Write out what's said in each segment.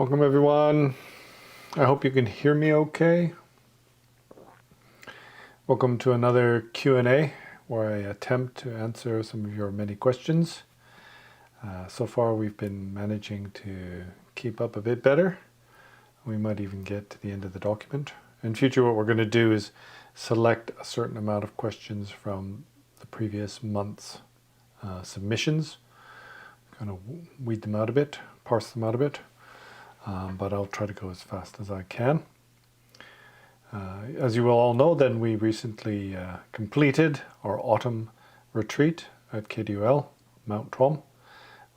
Welcome everyone. I hope you can hear me okay. Welcome to another Q&A where I attempt to answer some of your many questions. So far we've been managing to keep up a bit better. We might even get to the end of the document. In future what we're going to do is select a certain amount of questions from the previous month's submissions. Kind of weed them out a bit, parse them out a bit. But I'll try to go as fast as I can. As you will all know, then we recently completed our autumn retreat at KDUL, Mount Trom.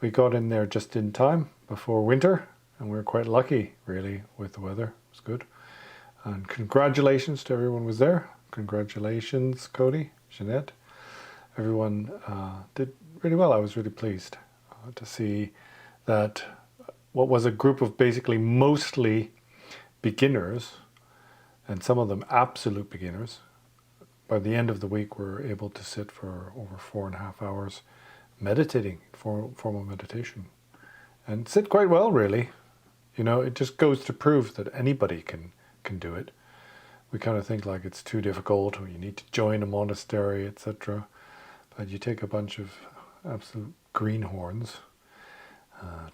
We got in there just in time before winter, and we were quite lucky, really, with the weather. It was good. And congratulations to everyone who was there. Congratulations, Cody, Jeanette. Everyone did really well. I was really pleased to see that what was a group of basically mostly beginners, and some of them absolute beginners, by the end of the week were able to sit for over 4.5 hours meditating, formal meditation, and sit quite well, really. You know, it just goes to prove that anybody can do it. We kind of think like it's too difficult, or you need to join a monastery, etc. But you take a bunch of absolute greenhorns,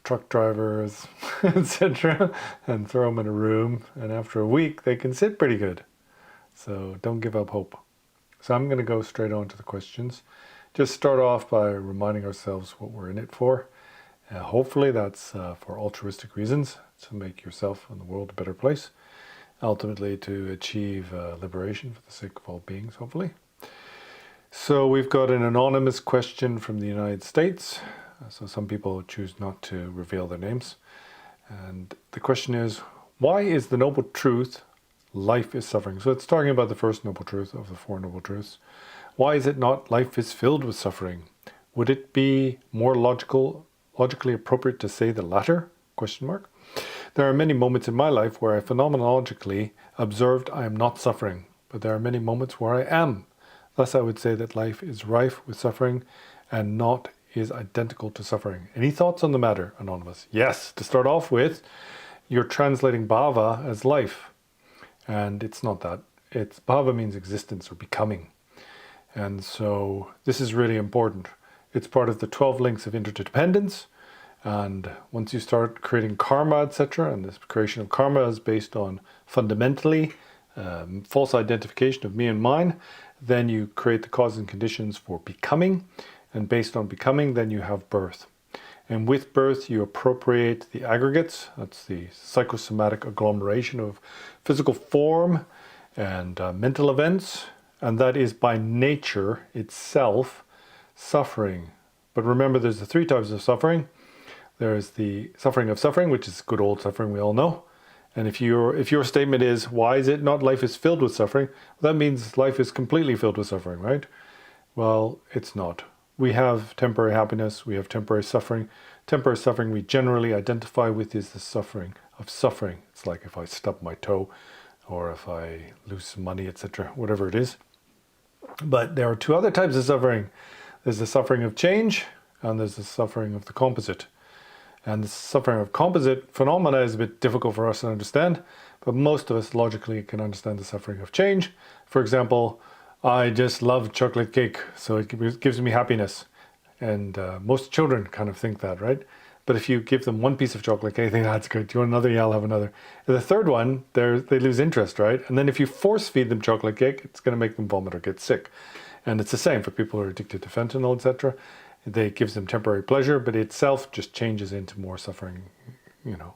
truck drivers, etc., and throw them in a room, and after a week they can sit pretty good. So don't give up hope. So I'm going to go straight on to the questions. Just start off by reminding ourselves what we're in it for. Hopefully that's for altruistic reasons, to make yourself and the world a better place. Ultimately to achieve liberation for the sake of all beings, hopefully. So we've got an anonymous question from the United States. So some people choose not to reveal their names. And the question is, why is the noble truth life is suffering? So it's talking about the first noble truth of the Four Noble Truths. Why is it not life is filled with suffering? Would it be more logically appropriate to say the latter? Question mark. There are many moments in my life where I phenomenologically observed I am not suffering, but there are many moments where I am. Thus I would say that life is rife with suffering and not is identical to suffering. Any thoughts on the matter, Anonymous? Yes, to start off with, you're translating bhava as life, and it's not that. It's bhava means existence or becoming, and so this is really important. It's part of the 12 links of interdependence, and once you start creating karma, etc., and this creation of karma is based on fundamentally false identification of me and mine, then you create the causes and conditions for becoming. And based on becoming, then you have birth. And with birth, you appropriate the aggregates. That's the psychosomatic agglomeration of physical form and mental events. And that is by nature itself suffering. But remember, there's the 3 types of suffering. There's the suffering of suffering, which is good old suffering we all know. And if your statement is, why is it not life is filled with suffering? Well, that means life is completely filled with suffering, right? Well, it's not. We have temporary happiness, we have temporary suffering. Temporary suffering we generally identify with is the suffering of suffering. It's like if I stub my toe, or if I lose some money, etc., whatever it is. But there are 2 other types of suffering. There's the suffering of change, and there's the suffering of the composite. And the suffering of composite phenomena is a bit difficult for us to understand, but most of us logically can understand the suffering of change. For example, I just love chocolate cake, so it gives me happiness. And most children kind of think that, right? But if you give them 1 piece of chocolate cake, they think, that's good. Do you want another? Yeah, I'll have another. And the third one, they lose interest, right? And then if you force feed them chocolate cake, it's going to make them vomit or get sick. And it's the same for people who are addicted to fentanyl, etc. It gives them temporary pleasure, but itself just changes into more suffering, you know,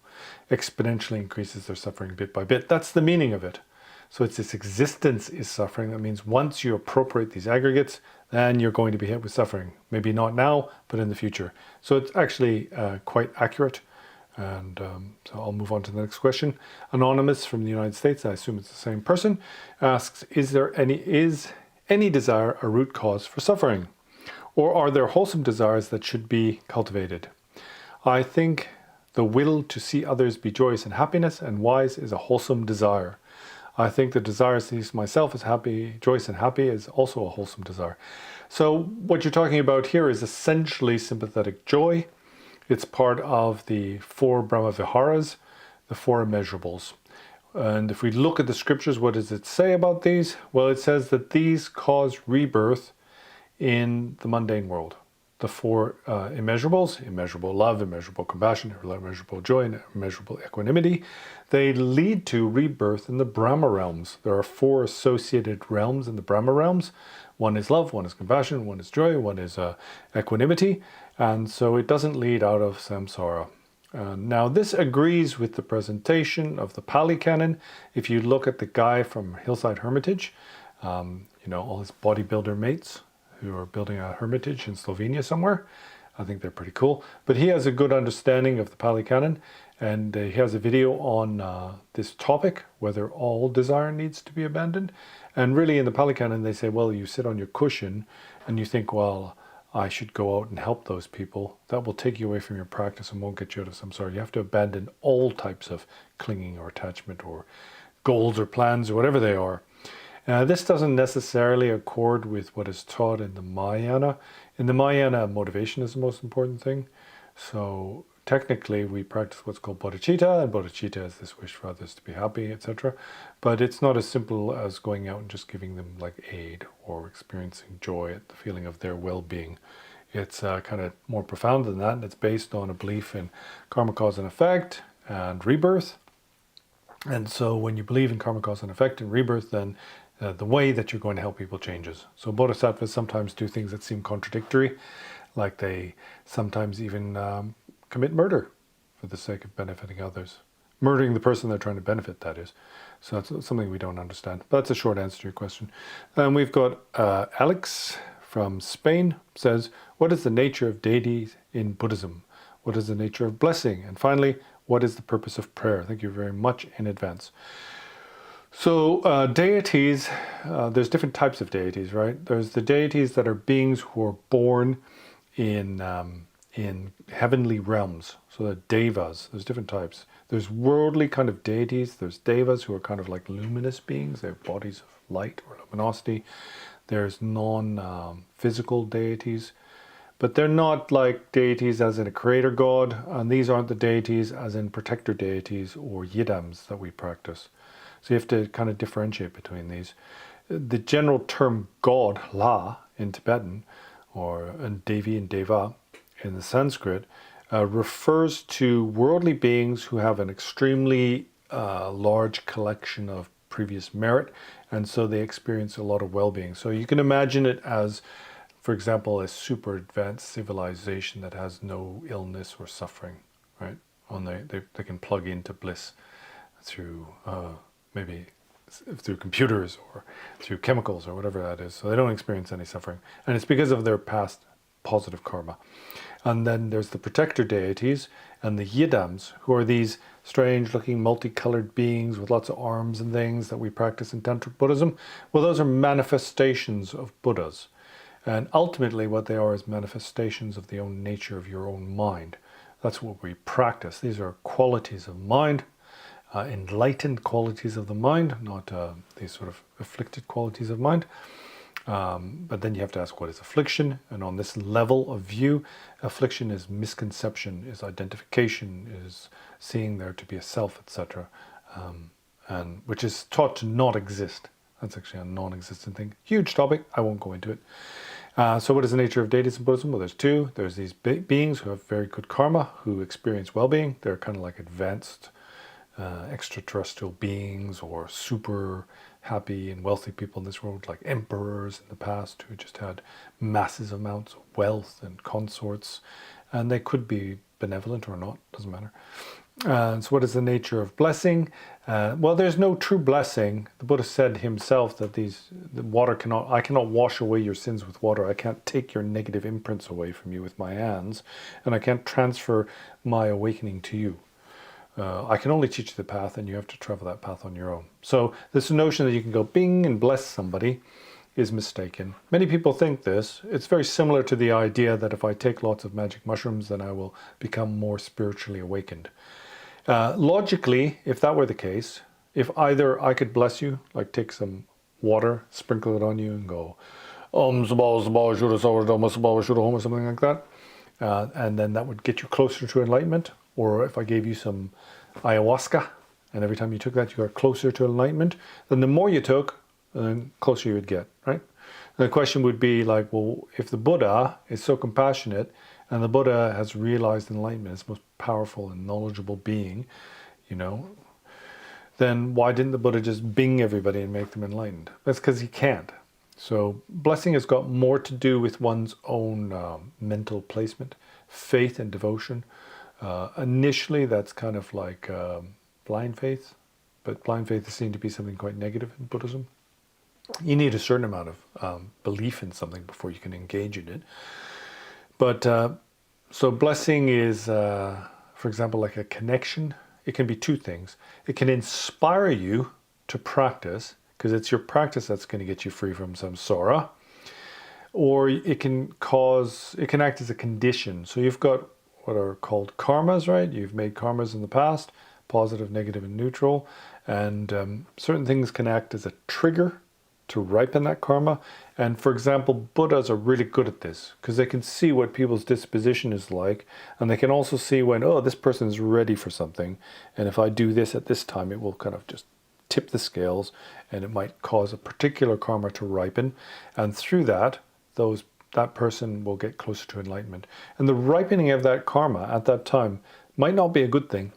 exponentially increases their suffering bit by bit. That's the meaning of it. So it's this existence is suffering. That means once you appropriate these aggregates, then you're going to be hit with suffering. Maybe not now, but in the future. So it's actually quite accurate. And so I'll move on to the next question. Anonymous from the United States, I assume it's the same person, asks, is any desire a root cause for suffering? Or are there wholesome desires that should be cultivated? I think the will to see others be joyous and happiness and wise is a wholesome desire. I think the desire to see myself as happy, joyous and happy is also a wholesome desire. So what you're talking about here is essentially sympathetic joy. It's part of the 4 Brahma Viharas, the four immeasurables. And if we look at the scriptures, what does it say about these? Well, it says that these cause rebirth in the mundane world. The four immeasurables, immeasurable love, immeasurable compassion, immeasurable joy, and immeasurable equanimity, they lead to rebirth in the Brahma realms. There are four associated realms in the Brahma realms. One is love, one is compassion, one is joy, one is equanimity. And so it doesn't lead out of samsara. Now this agrees with the presentation of the Pali Canon. If you look at the guy from Hillside Hermitage, all his bodybuilder mates who are building a hermitage in Slovenia somewhere, I think they're pretty cool. But he has a good understanding of the Pali Canon, and he has a video on this topic, whether all desire needs to be abandoned. And really in the Pali Canon they say, well, you sit on your cushion and you think, well, I should go out and help those people. That will take you away from your practice and won't get you out of samsara. You have to abandon all types of clinging or attachment or goals or plans or whatever they are. This doesn't necessarily accord with what is taught in the Mahayana. In the Mahayana, motivation is the most important thing. So technically we practice what's called bodhicitta, and bodhicitta is this wish for others to be happy, etc. But it's not as simple as going out and just giving them like aid or experiencing joy at the feeling of their well-being. It's kind of more profound than that, and it's based on a belief in karma, cause and effect and rebirth. And so when you believe in karma, cause and effect and rebirth, then the way that you're going to help people changes. So bodhisattvas sometimes do things that seem contradictory, like they sometimes even commit murder for the sake of benefiting others. Murdering the person they're trying to benefit, that is. So that's something we don't understand. But that's a short answer to your question. And we've got Alex from Spain says, what is the nature of deities in Buddhism? What is the nature of blessing? And finally, what is the purpose of prayer? Thank you very much in advance. So deities, there's different types of deities, right? There's the deities that are beings who are born in heavenly realms. So the devas, there's different types. There's worldly kind of deities. There's devas who are kind of like luminous beings. They have bodies of light or luminosity. There's non-physical deities. But they're not like deities as in a creator god. And these aren't the deities as in protector deities or yidams that we practice. So you have to kind of differentiate between these. The general term God, La, in Tibetan, or Devi and Deva in the Sanskrit, refers to worldly beings who have an extremely large collection of previous merit, and so they experience a lot of well-being. So you can imagine it as, for example, a super advanced civilization that has no illness or suffering, right? They can plug into bliss through maybe through computers or through chemicals or whatever that is. So they don't experience any suffering. And it's because of their past positive karma. And then there's the protector deities and the yidams, who are these strange looking multicolored beings with lots of arms and things that we practice in Tantric Buddhism. Well, those are manifestations of Buddhas. And ultimately what they are is manifestations of the own nature of your own mind. That's what we practice. These are qualities of mind. Enlightened qualities of the mind, not these sort of afflicted qualities of mind. But then you have to ask, what is affliction? And on this level of view, affliction is misconception, is identification, is seeing there to be a self, etc. And which is taught to not exist. That's actually a non-existent thing. Huge topic, I won't go into it. So what is the nature of deities in Buddhism? Well, there's two. There's these beings who have very good karma, who experience well-being. They're kind of like advanced extraterrestrial beings or super happy and wealthy people in this world, like emperors in the past who just had massive amounts of wealth and consorts, and they could be benevolent or not, doesn't matter. So what is the nature of blessing? Well, there's no true blessing. The Buddha said himself that the water I cannot wash away your sins with water. I can't take your negative imprints away from you with my hands, and I can't transfer my awakening to you. I can only teach you the path, and you have to travel that path on your own. So this notion that you can go bing and bless somebody is mistaken. Many people think this. It's very similar to the idea that if I take lots of magic mushrooms, then I will become more spiritually awakened. Logically, if that were the case, if either I could bless you, like take some water, sprinkle it on you and go, Om Sabal Sabal Shura Sawar Dhamma Sabal Shura Hom, or something like that, and then that would get you closer to enlightenment. Or if I gave you some ayahuasca, and every time you took that, you got closer to enlightenment, then the more you took, the closer you would get, right? And the question would be like, well, if the Buddha is so compassionate, and the Buddha has realized enlightenment as the most powerful and knowledgeable being, then why didn't the Buddha just bing everybody and make them enlightened? That's because he can't. So blessing has got more to do with one's own mental placement, faith and devotion. Initially, that's kind of like blind faith, but blind faith is seen to be something quite negative in Buddhism. You need a certain amount of belief in something before you can engage in it. But so blessing is, for example, like a connection. It can be two things. It can inspire you to practice, because it's your practice that's going to get you free from samsara. Or it can act as a condition. So you've got what are called karmas, right? You've made karmas in the past, positive, negative, and neutral. And certain things can act as a trigger to ripen that karma. And for example, Buddhas are really good at this because they can see what people's disposition is like, and they can also see when, oh, this person is ready for something, and if I do this at this time, it will kind of just tip the scales, and it might cause a particular karma to ripen, and through that, that person will get closer to enlightenment. And the ripening of that karma at that time might not be a good thing.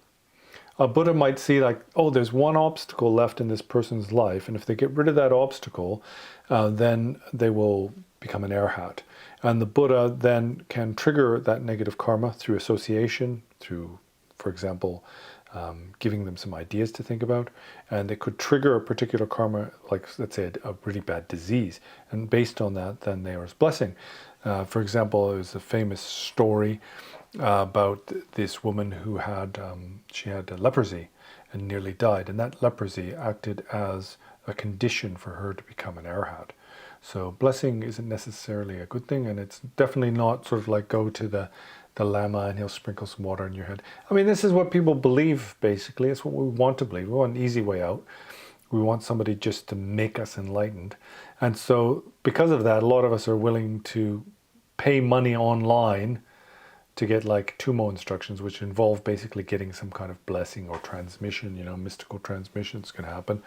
A Buddha might see like, oh, there's one obstacle left in this person's life, and if they get rid of that obstacle, then they will become an arhat. And the Buddha then can trigger that negative karma through association, through, for example, giving them some ideas to think about, and it could trigger a particular karma, like let's say a really bad disease, and based on that, then there is blessing. For example, there's a famous story about this woman who had leprosy and nearly died, and that leprosy acted as a condition for her to become an arhat. So blessing isn't necessarily a good thing, and it's definitely not sort of like go to the Lama and he'll sprinkle some water on your head. I mean, this is what people believe, basically. It's what we want to believe. We want an easy way out. We want somebody just to make us enlightened. And so because of that, a lot of us are willing to pay money online to get like Tumo instructions, which involve basically getting some kind of blessing or transmission, mystical transmissions can happen.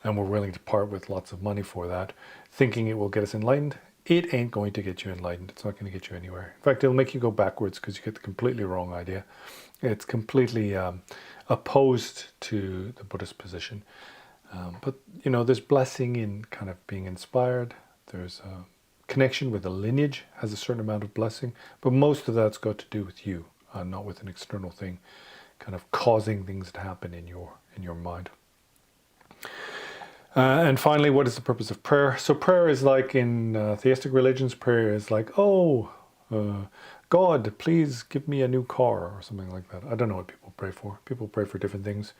And we're willing to part with lots of money for that, thinking it will get us enlightened. It ain't going to get you enlightened. It's not going to get you anywhere. In fact, it'll make you go backwards because you get the completely wrong idea. It's completely opposed to the Buddhist position. But there's blessing in kind of being inspired. There's a connection with a lineage, has a certain amount of blessing. But most of that's got to do with you, not with an external thing, kind of causing things to happen in your mind. And finally, what is the purpose of prayer? So prayer is like in theistic religions, prayer is like, God, please give me a new car or something like that. I don't know what people pray for. People pray for different things.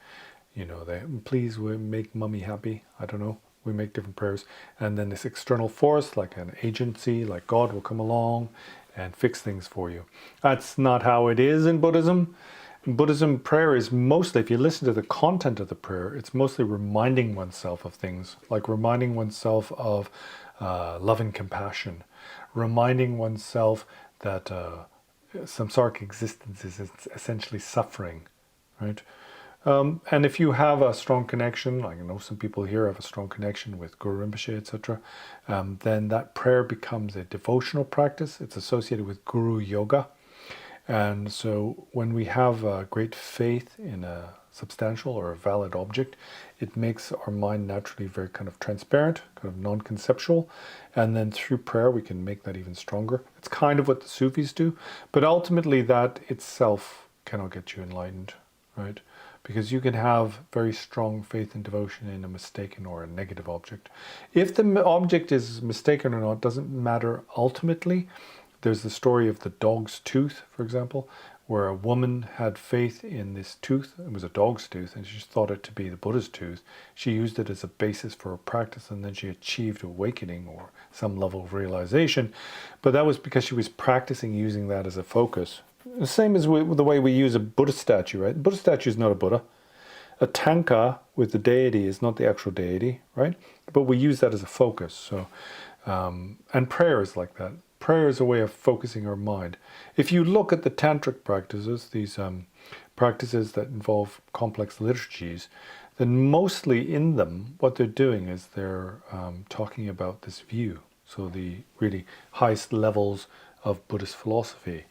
Please make mummy happy. I don't know. We make different prayers. And then this external force, like an agency, like God will come along and fix things for you. That's not how it is in Buddhism. In Buddhism, prayer is mostly, if you listen to the content of the prayer, it's mostly reminding oneself of things, like reminding oneself of love and compassion, reminding oneself that samsaric existence is essentially suffering, right? And if you have a strong connection, like I know some people here have a strong connection with Guru Rinpoche, etc., then that prayer becomes a devotional practice. It's associated with Guru Yoga. And so when we have great faith in a substantial or a valid object, it makes our mind naturally very kind of transparent, kind of non-conceptual. And then through prayer, we can make that even stronger. It's kind of what the Sufis do. But ultimately, that itself cannot get you enlightened, right? Because you can have very strong faith and devotion in a mistaken or a negative object. If the object is mistaken or not doesn't matter ultimately. There's the story of the dog's tooth, for example, where a woman had faith in this tooth. It was a dog's tooth, and she thought it to be the Buddha's tooth. She used it as a basis for her practice, and then she achieved awakening or some level of realization. But that was because she was practicing using that as a focus. The same as with the way we use a Buddha statue, right? The Buddha statue is not a Buddha. A tanka with the deity is not the actual deity, right? But we use that as a focus. So, and prayer is like that. Prayer is a way of focusing our mind. If you look at the tantric practices, these practices that involve complex liturgies, then mostly in them, what they're doing is they're talking about this view. So the really highest levels of Buddhist philosophy.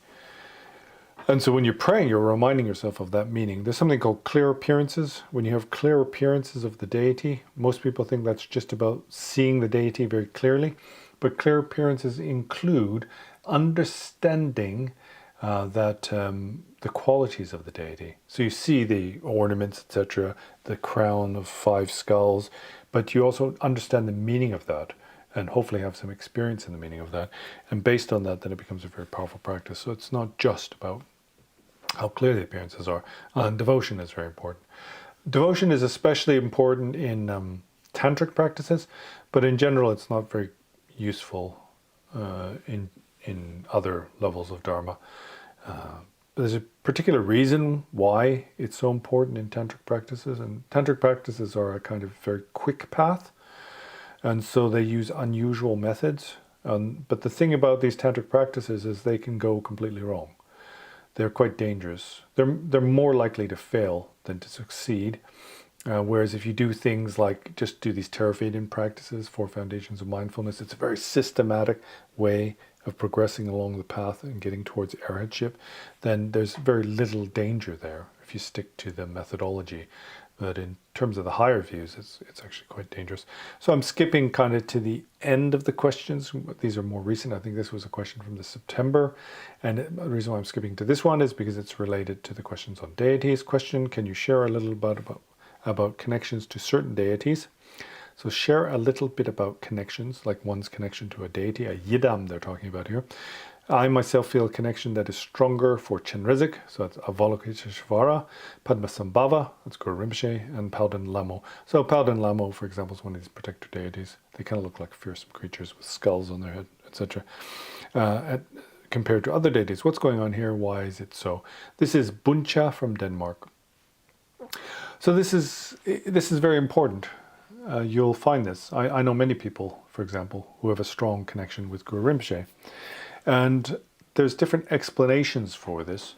And so when you're praying, you're reminding yourself of that meaning. There's something called clear appearances. When you have clear appearances of the deity, most people think that's just about seeing the deity very clearly. But clear appearances include understanding the qualities of the deity. So you see the ornaments, etc., the crown of 5 skulls, but you also understand the meaning of that, and hopefully have some experience in the meaning of that. And based on that, then it becomes a very powerful practice. So it's not just about how clear the appearances are. And devotion is very important. Devotion is especially important in tantric practices, but in general it's not very useful in other levels of Dharma. There's a particular reason why it's so important in tantric practices, and tantric practices are a kind of very quick path, and so they use unusual methods. But the thing about these tantric practices is they can go completely wrong. They're quite dangerous. They're more likely to fail than to succeed. Whereas if you do things like just do these Theravedic practices, 4 foundations of mindfulness, it's a very systematic way of progressing along the path and getting towards arhatship, then there's very little danger there if you stick to the methodology. But in terms of the higher views, it's actually quite dangerous. So I'm skipping kind of to the end of the questions. These are more recent. I think this was a question from the September. And the reason why I'm skipping to this one is because it's related to the questions on deities. Question, can you share a little bit about connections to certain deities? So share a little bit about connections, like one's connection to a deity, a yidam they're talking about here. I myself feel a connection that is stronger for Chenrezig, so that's Avalokiteshvara, Padmasambhava, that's Guru Rinpoche, and Palden Lamo. So Palden Lamo, for example, is one of these protector deities. They kind of look like fearsome creatures with skulls on their head, etc. Compared to other deities. What's going on here? Why is it so? This is Buncha from Denmark. So this is very important. You'll find this. I know many people, for example, who have a strong connection with Guru Rinpoche. And there's different explanations for this.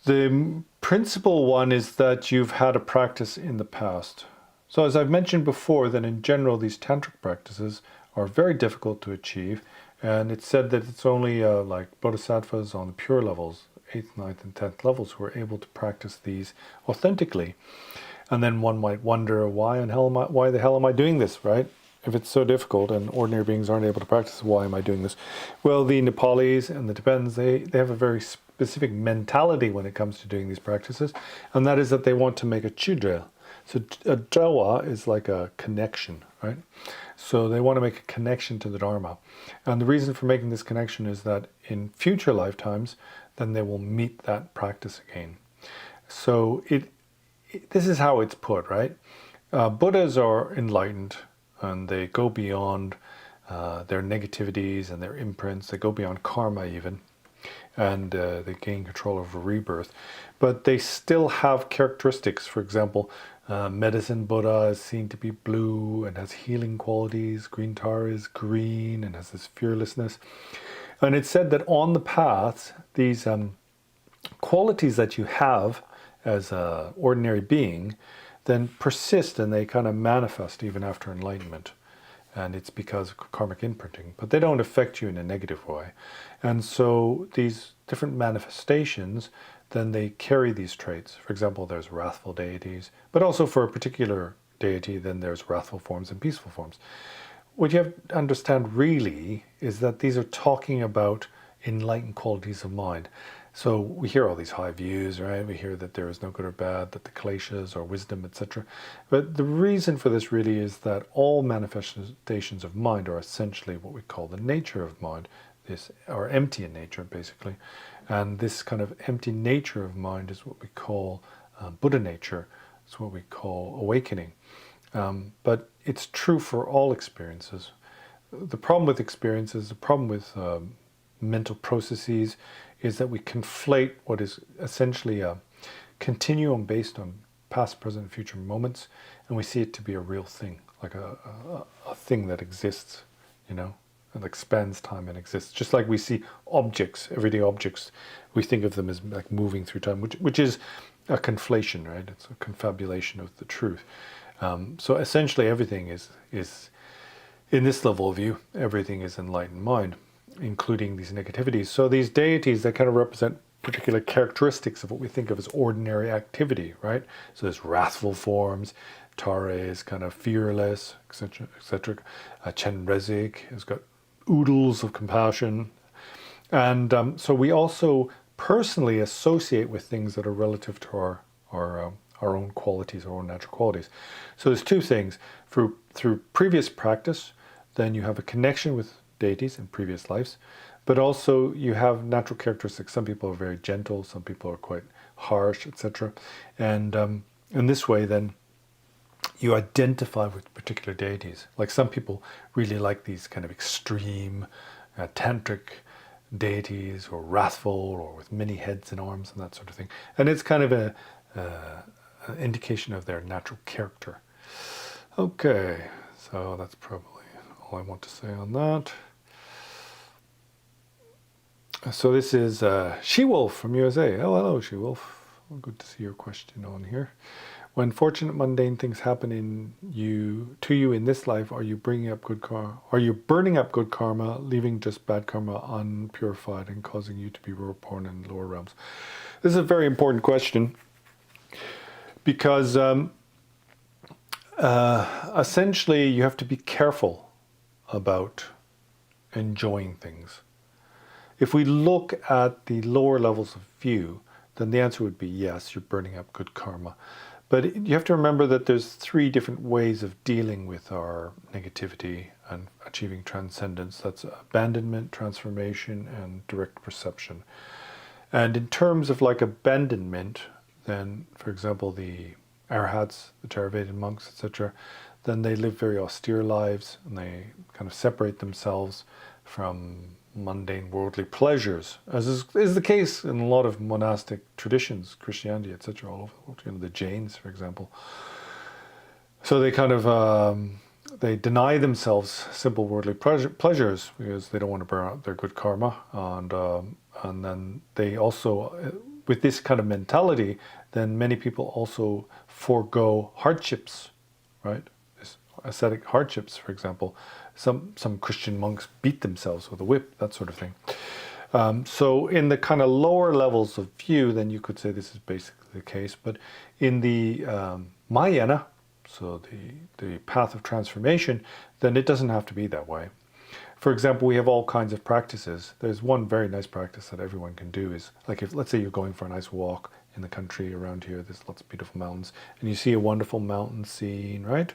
The principal one is that you've had a practice in the past. So as I've mentioned before, that in general these tantric practices are very difficult to achieve. And it's said that it's only like bodhisattvas on the pure levels, 8th, 9th, and 10th levels, who are able to practice these authentically. And then one might wonder, why the hell am I doing this, right? If it's so difficult and ordinary beings aren't able to practice, why am I doing this? Well, the Nepalis and the Tibetans, they have a very specific mentality when it comes to doing these practices, and that is that they want to make a chudra. So a jawa is like a connection, right? So they want to make a connection to the Dharma. And the reason for making this connection is that in future lifetimes, then they will meet that practice again. So this is how it's put, right? Buddhas are enlightened, and they go beyond their negativities and their imprints. They go beyond karma even, and they gain control over rebirth. But they still have characteristics. For example, medicine Buddha is seen to be blue and has healing qualities. Green Tara is green and has this fearlessness. And it's said that on the path, these qualities that you have as an ordinary being then persist, and they kind of manifest even after enlightenment. And it's because of karmic imprinting, but they don't affect you in a negative way. And so these different manifestations, then they carry these traits. For example, there's wrathful deities, but also for a particular deity, then there's wrathful forms and peaceful forms. What you have to understand really is that these are talking about enlightened qualities of mind. So we hear all these high views, right? We hear that there is no good or bad, that the kleshas or wisdom, etc. But the reason for this really is that all manifestations of mind are essentially what we call the nature of mind, or empty in nature, basically. And this kind of empty nature of mind is what we call Buddha nature. It's what we call awakening. But it's true for all experiences. The problem with experiences, the problem with mental processes, is that we conflate what is essentially a continuum based on past, present, and future moments, and we see it to be a real thing, like a thing that exists, you know. and like spans time and exists. Just like we see objects, everyday objects, we think of them as like moving through time, which is a conflation, right? It's a confabulation of the truth. So essentially everything is in this level of view, everything is enlightened mind, including these negativities. So these deities, they kind of represent particular characteristics of what we think of as ordinary activity, right? So there's wrathful forms, Tare is kind of fearless, etc., etc. Chenrezig has got oodles of compassion. And so we also personally associate with things that are relative to our own qualities, our own natural qualities. So there's two things. Through previous practice, then you have a connection with deities in previous lives, but also you have natural characteristics. Some people are very gentle, some people are quite harsh, etc. And in this way, then, you identify with particular deities. Like some people really like these kind of extreme tantric deities, or wrathful, or with many heads and arms and that sort of thing. And it's kind of an indication of their natural character. Okay, so that's probably all I want to say on that. So this is She-Wolf from USA. Oh, hello, She-Wolf. Well, good to see your question on here. When fortunate mundane things happen to you in this life, are you bringing up good karma? Are you burning up good karma, leaving just bad karma unpurified, and causing you to be reborn in lower realms? This is a very important question, because essentially you have to be careful about enjoying things. If we look at the lower levels of view, then the answer would be yes, you're burning up good karma. But you have to remember that there's three different ways of dealing with our negativity and achieving transcendence. That's abandonment, transformation, and direct perception. And in terms of like abandonment, then, for example, the Arhats, the Theravada monks, etc., then they live very austere lives, and they kind of separate themselves from mundane worldly pleasures, as is the case in a lot of monastic traditions, Christianity, etc., all over the world. You know, the Jains, for example. So they kind of they deny themselves simple worldly pleasures because they don't want to burn out their good karma, and then they also, with this kind of mentality, then many people also forego hardships, right? Ascetic hardships, for example. Some Christian monks beat themselves with a whip, that sort of thing. So in the kind of lower levels of view, then you could say this is basically the case. But in the Mahayana, so the path of transformation, then it doesn't have to be that way. For example, we have all kinds of practices. There's one very nice practice that everyone can do is, like, if let's say you're going for a nice walk in the country around here, there's lots of beautiful mountains, and you see a wonderful mountain scene, right?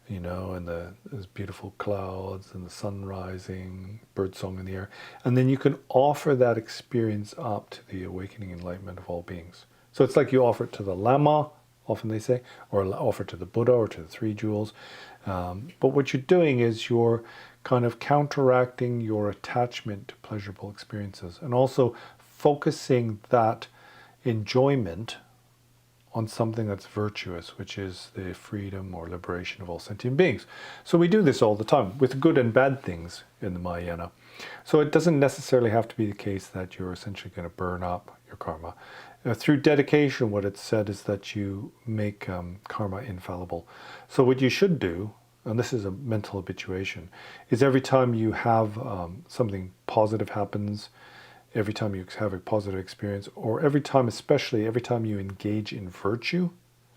You know, and there's beautiful clouds and the sun rising, birdsong in the air. And then you can offer that experience up to the awakening enlightenment of all beings. So it's like you offer it to the Lama, often they say, or offer it to the Buddha or to the three jewels. But what you're doing is you're kind of counteracting your attachment to pleasurable experiences, and also focusing that enjoyment on something that's virtuous, which is the freedom or liberation of all sentient beings. So we do this all the time with good and bad things in the Mahayana. So it doesn't necessarily have to be the case that you're essentially going to burn up your karma. Through dedication, what it's said is that you make karma infallible. So what you should do, and this is a mental habituation, is every time you have something positive happens, every time you have a positive experience, or especially every time you engage in virtue,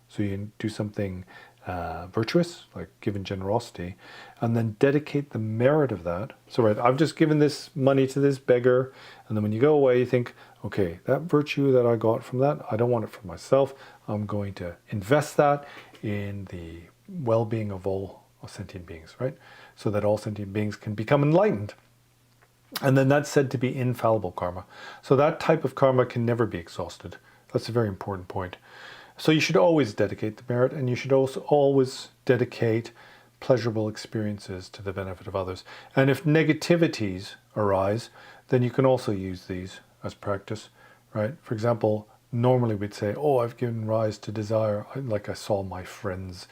so you do something virtuous, like giving generosity, and then dedicate the merit of that. So, right, I've just given this money to this beggar, and then when you go away, you think, okay, that virtue that I got from that, I don't want it for myself. I'm going to invest that in the well-being of all sentient beings, right? So that all sentient beings can become enlightened. And then that's said to be infallible karma. So that type of karma can never be exhausted. That's a very important point. So you should always dedicate the merit, and you should also always dedicate pleasurable experiences to the benefit of others. And if negativities arise, then you can also use these as practice, right? For example, normally we'd say, oh, I've given rise to desire. Like I saw my friend's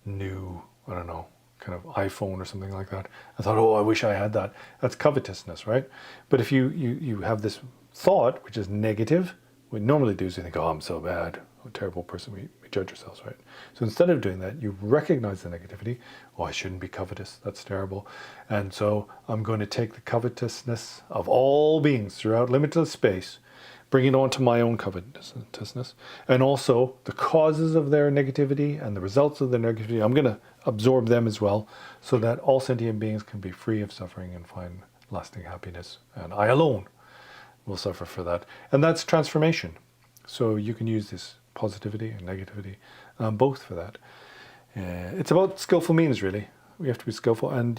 new, I don't know, kind of iPhone or something like that. I thought, oh, I wish I had that. That's covetousness, right? But if you have this thought, which is negative, what we normally do is we think, oh, I'm so bad, I'm a terrible person. We judge ourselves, right? So instead of doing that, you recognize the negativity. Oh, I shouldn't be covetous. That's terrible. And so I'm going to take the covetousness of all beings throughout limitless space, bring it onto my own covetousness, and also the causes of their negativity and the results of their negativity. I'm going to absorb them as well, so that all sentient beings can be free of suffering and find lasting happiness. And I alone will suffer for that. And that's transformation. So you can use this positivity and negativity, both for that. It's about skillful means, really. We have to be skillful. And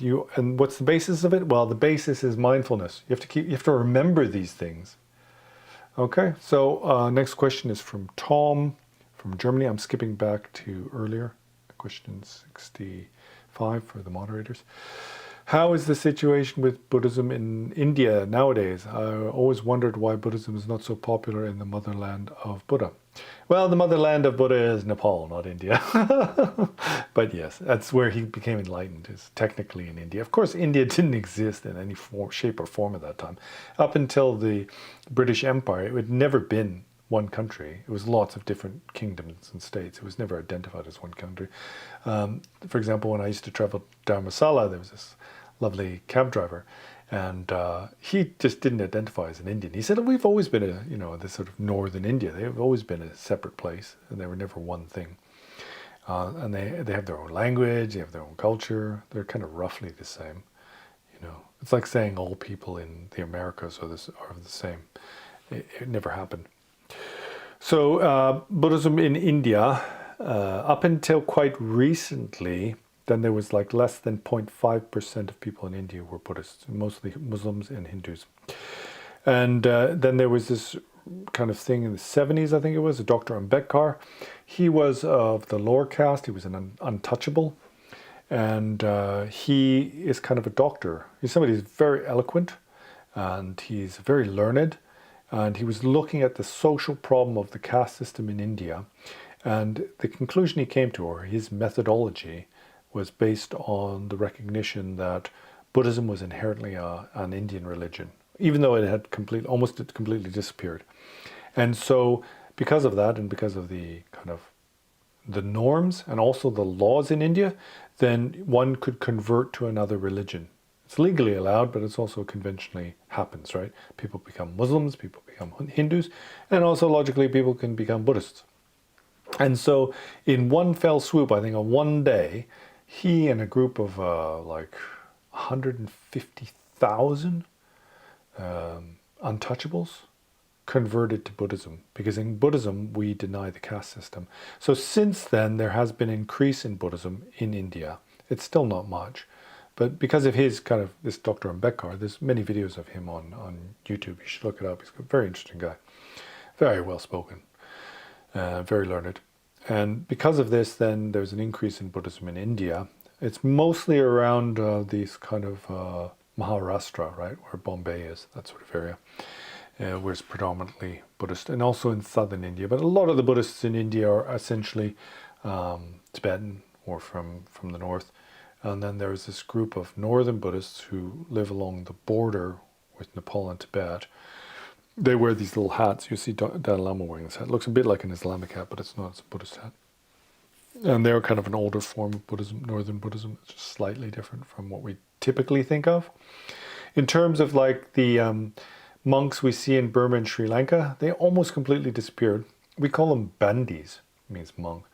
what's the basis of it? Well, the basis is mindfulness. You have to remember these things. Okay, so next question is from Tom from Germany. I'm skipping back to earlier, question 65 for the moderators. How is the situation with Buddhism in India nowadays? I always wondered why Buddhism is not so popular in the motherland of Buddha. Well, the motherland of Buddha is Nepal, not India. But yes, that's where he became enlightened, is technically in India. Of course, India didn't exist in any shape or form at that time. Up until the British Empire, it had never been one country. It was lots of different kingdoms and states. It was never identified as one country. For example, when I used to travel to Dharamsala, there was this lovely cab driver, and he just didn't identify as an Indian. He said, oh, we've always been this sort of northern India. They've always been a separate place, and they were never one thing. And they have their own language, they have their own culture. They're kind of roughly the same. It's like saying all people in the Americas are the same. It never happened. So Buddhism in India, up until quite recently, then there was like less than 0.5% of people in India were Buddhists, mostly Muslims and Hindus. And then there was this kind of thing in the 70s, I think it was, Dr. Ambedkar. He was of the lower caste. He was an untouchable. And he is kind of a doctor. He's somebody who's very eloquent, and he's very learned. And he was looking at the social problem of the caste system in India. And the conclusion he came to, or his methodology, was based on the recognition that Buddhism was inherently an Indian religion, even though it had almost completely disappeared. And so because of that, and because of the kind of the norms and also the laws in India, then one could convert to another religion. It's legally allowed, but it's also conventionally happens, right? People become Muslims, people become Hindus, and also logically people can become Buddhists. And so in one fell swoop, I think on one day, he and a group of like 150,000 untouchables converted to Buddhism, because in Buddhism we deny the caste system. So since then there has been an increase in Buddhism in India. It's still not much, but because of his kind of, this Dr. Ambedkar, there's many videos of him on YouTube. You should look it up. He's a very interesting guy, very well spoken, very learned. And because of this, then there's an increase in Buddhism in India. It's mostly around these kind of Maharashtra, right, where Bombay is, that sort of area, where it's predominantly Buddhist, and also in southern India. But a lot of the Buddhists in India are essentially Tibetan or from the north. And then there's this group of northern Buddhists who live along the border with Nepal and Tibet. They wear these little hats. You see Dalai Lama wearing this hat. It looks a bit like an Islamic hat, but it's not. It's a Buddhist hat. And they're kind of an older form of Buddhism, northern Buddhism. It's just slightly different from what we typically think of. In terms of like the monks we see in Burma and Sri Lanka, they almost completely disappeared. We call them bandis, means monk.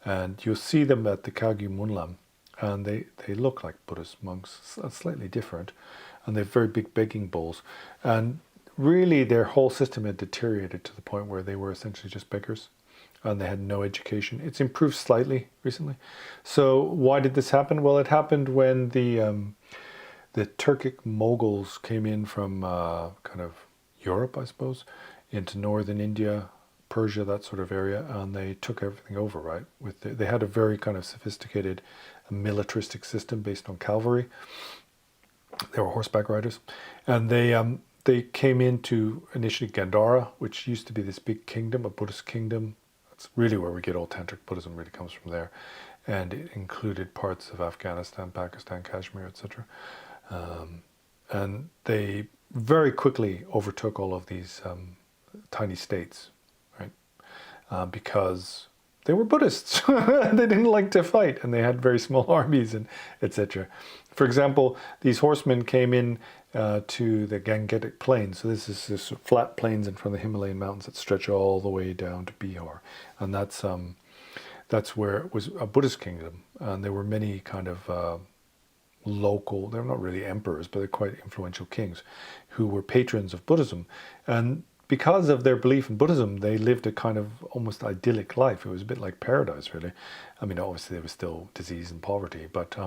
And you'll see them at the Kagyu Munlam. And they look like Buddhist monks, slightly different. And they have very big begging bowls. And really their whole system had deteriorated to the point where they were essentially just beggars. And they had no education. It's improved slightly recently. So why did this happen? Well, it happened when the Turkic Moguls came in from kind of Europe, I suppose, into northern India, Persia, that sort of area, and they took everything over, right? They had a very kind of sophisticated militaristic system based on cavalry. They were horseback riders, and they came into initially Gandhara, which used to be this big kingdom, a Buddhist kingdom. That's really where we get all Tantric Buddhism, really comes from there. and it included parts of Afghanistan, Pakistan, Kashmir, etc. And they very quickly overtook all of these tiny states, right? Because they were Buddhists. They didn't like to fight, and they had very small armies, and etc. For example, these horsemen came in to the Gangetic Plains. So this is this flat plains in front of the Himalayan mountains that stretch all the way down to Bihar, and that's where it was a Buddhist kingdom, and there were many kind of local, they're not really emperors, but they're quite influential kings who were patrons of Buddhism. And because of their belief in Buddhism, they lived a kind of almost idyllic life. It was a bit like paradise, really. I mean, obviously there was still disease and poverty, but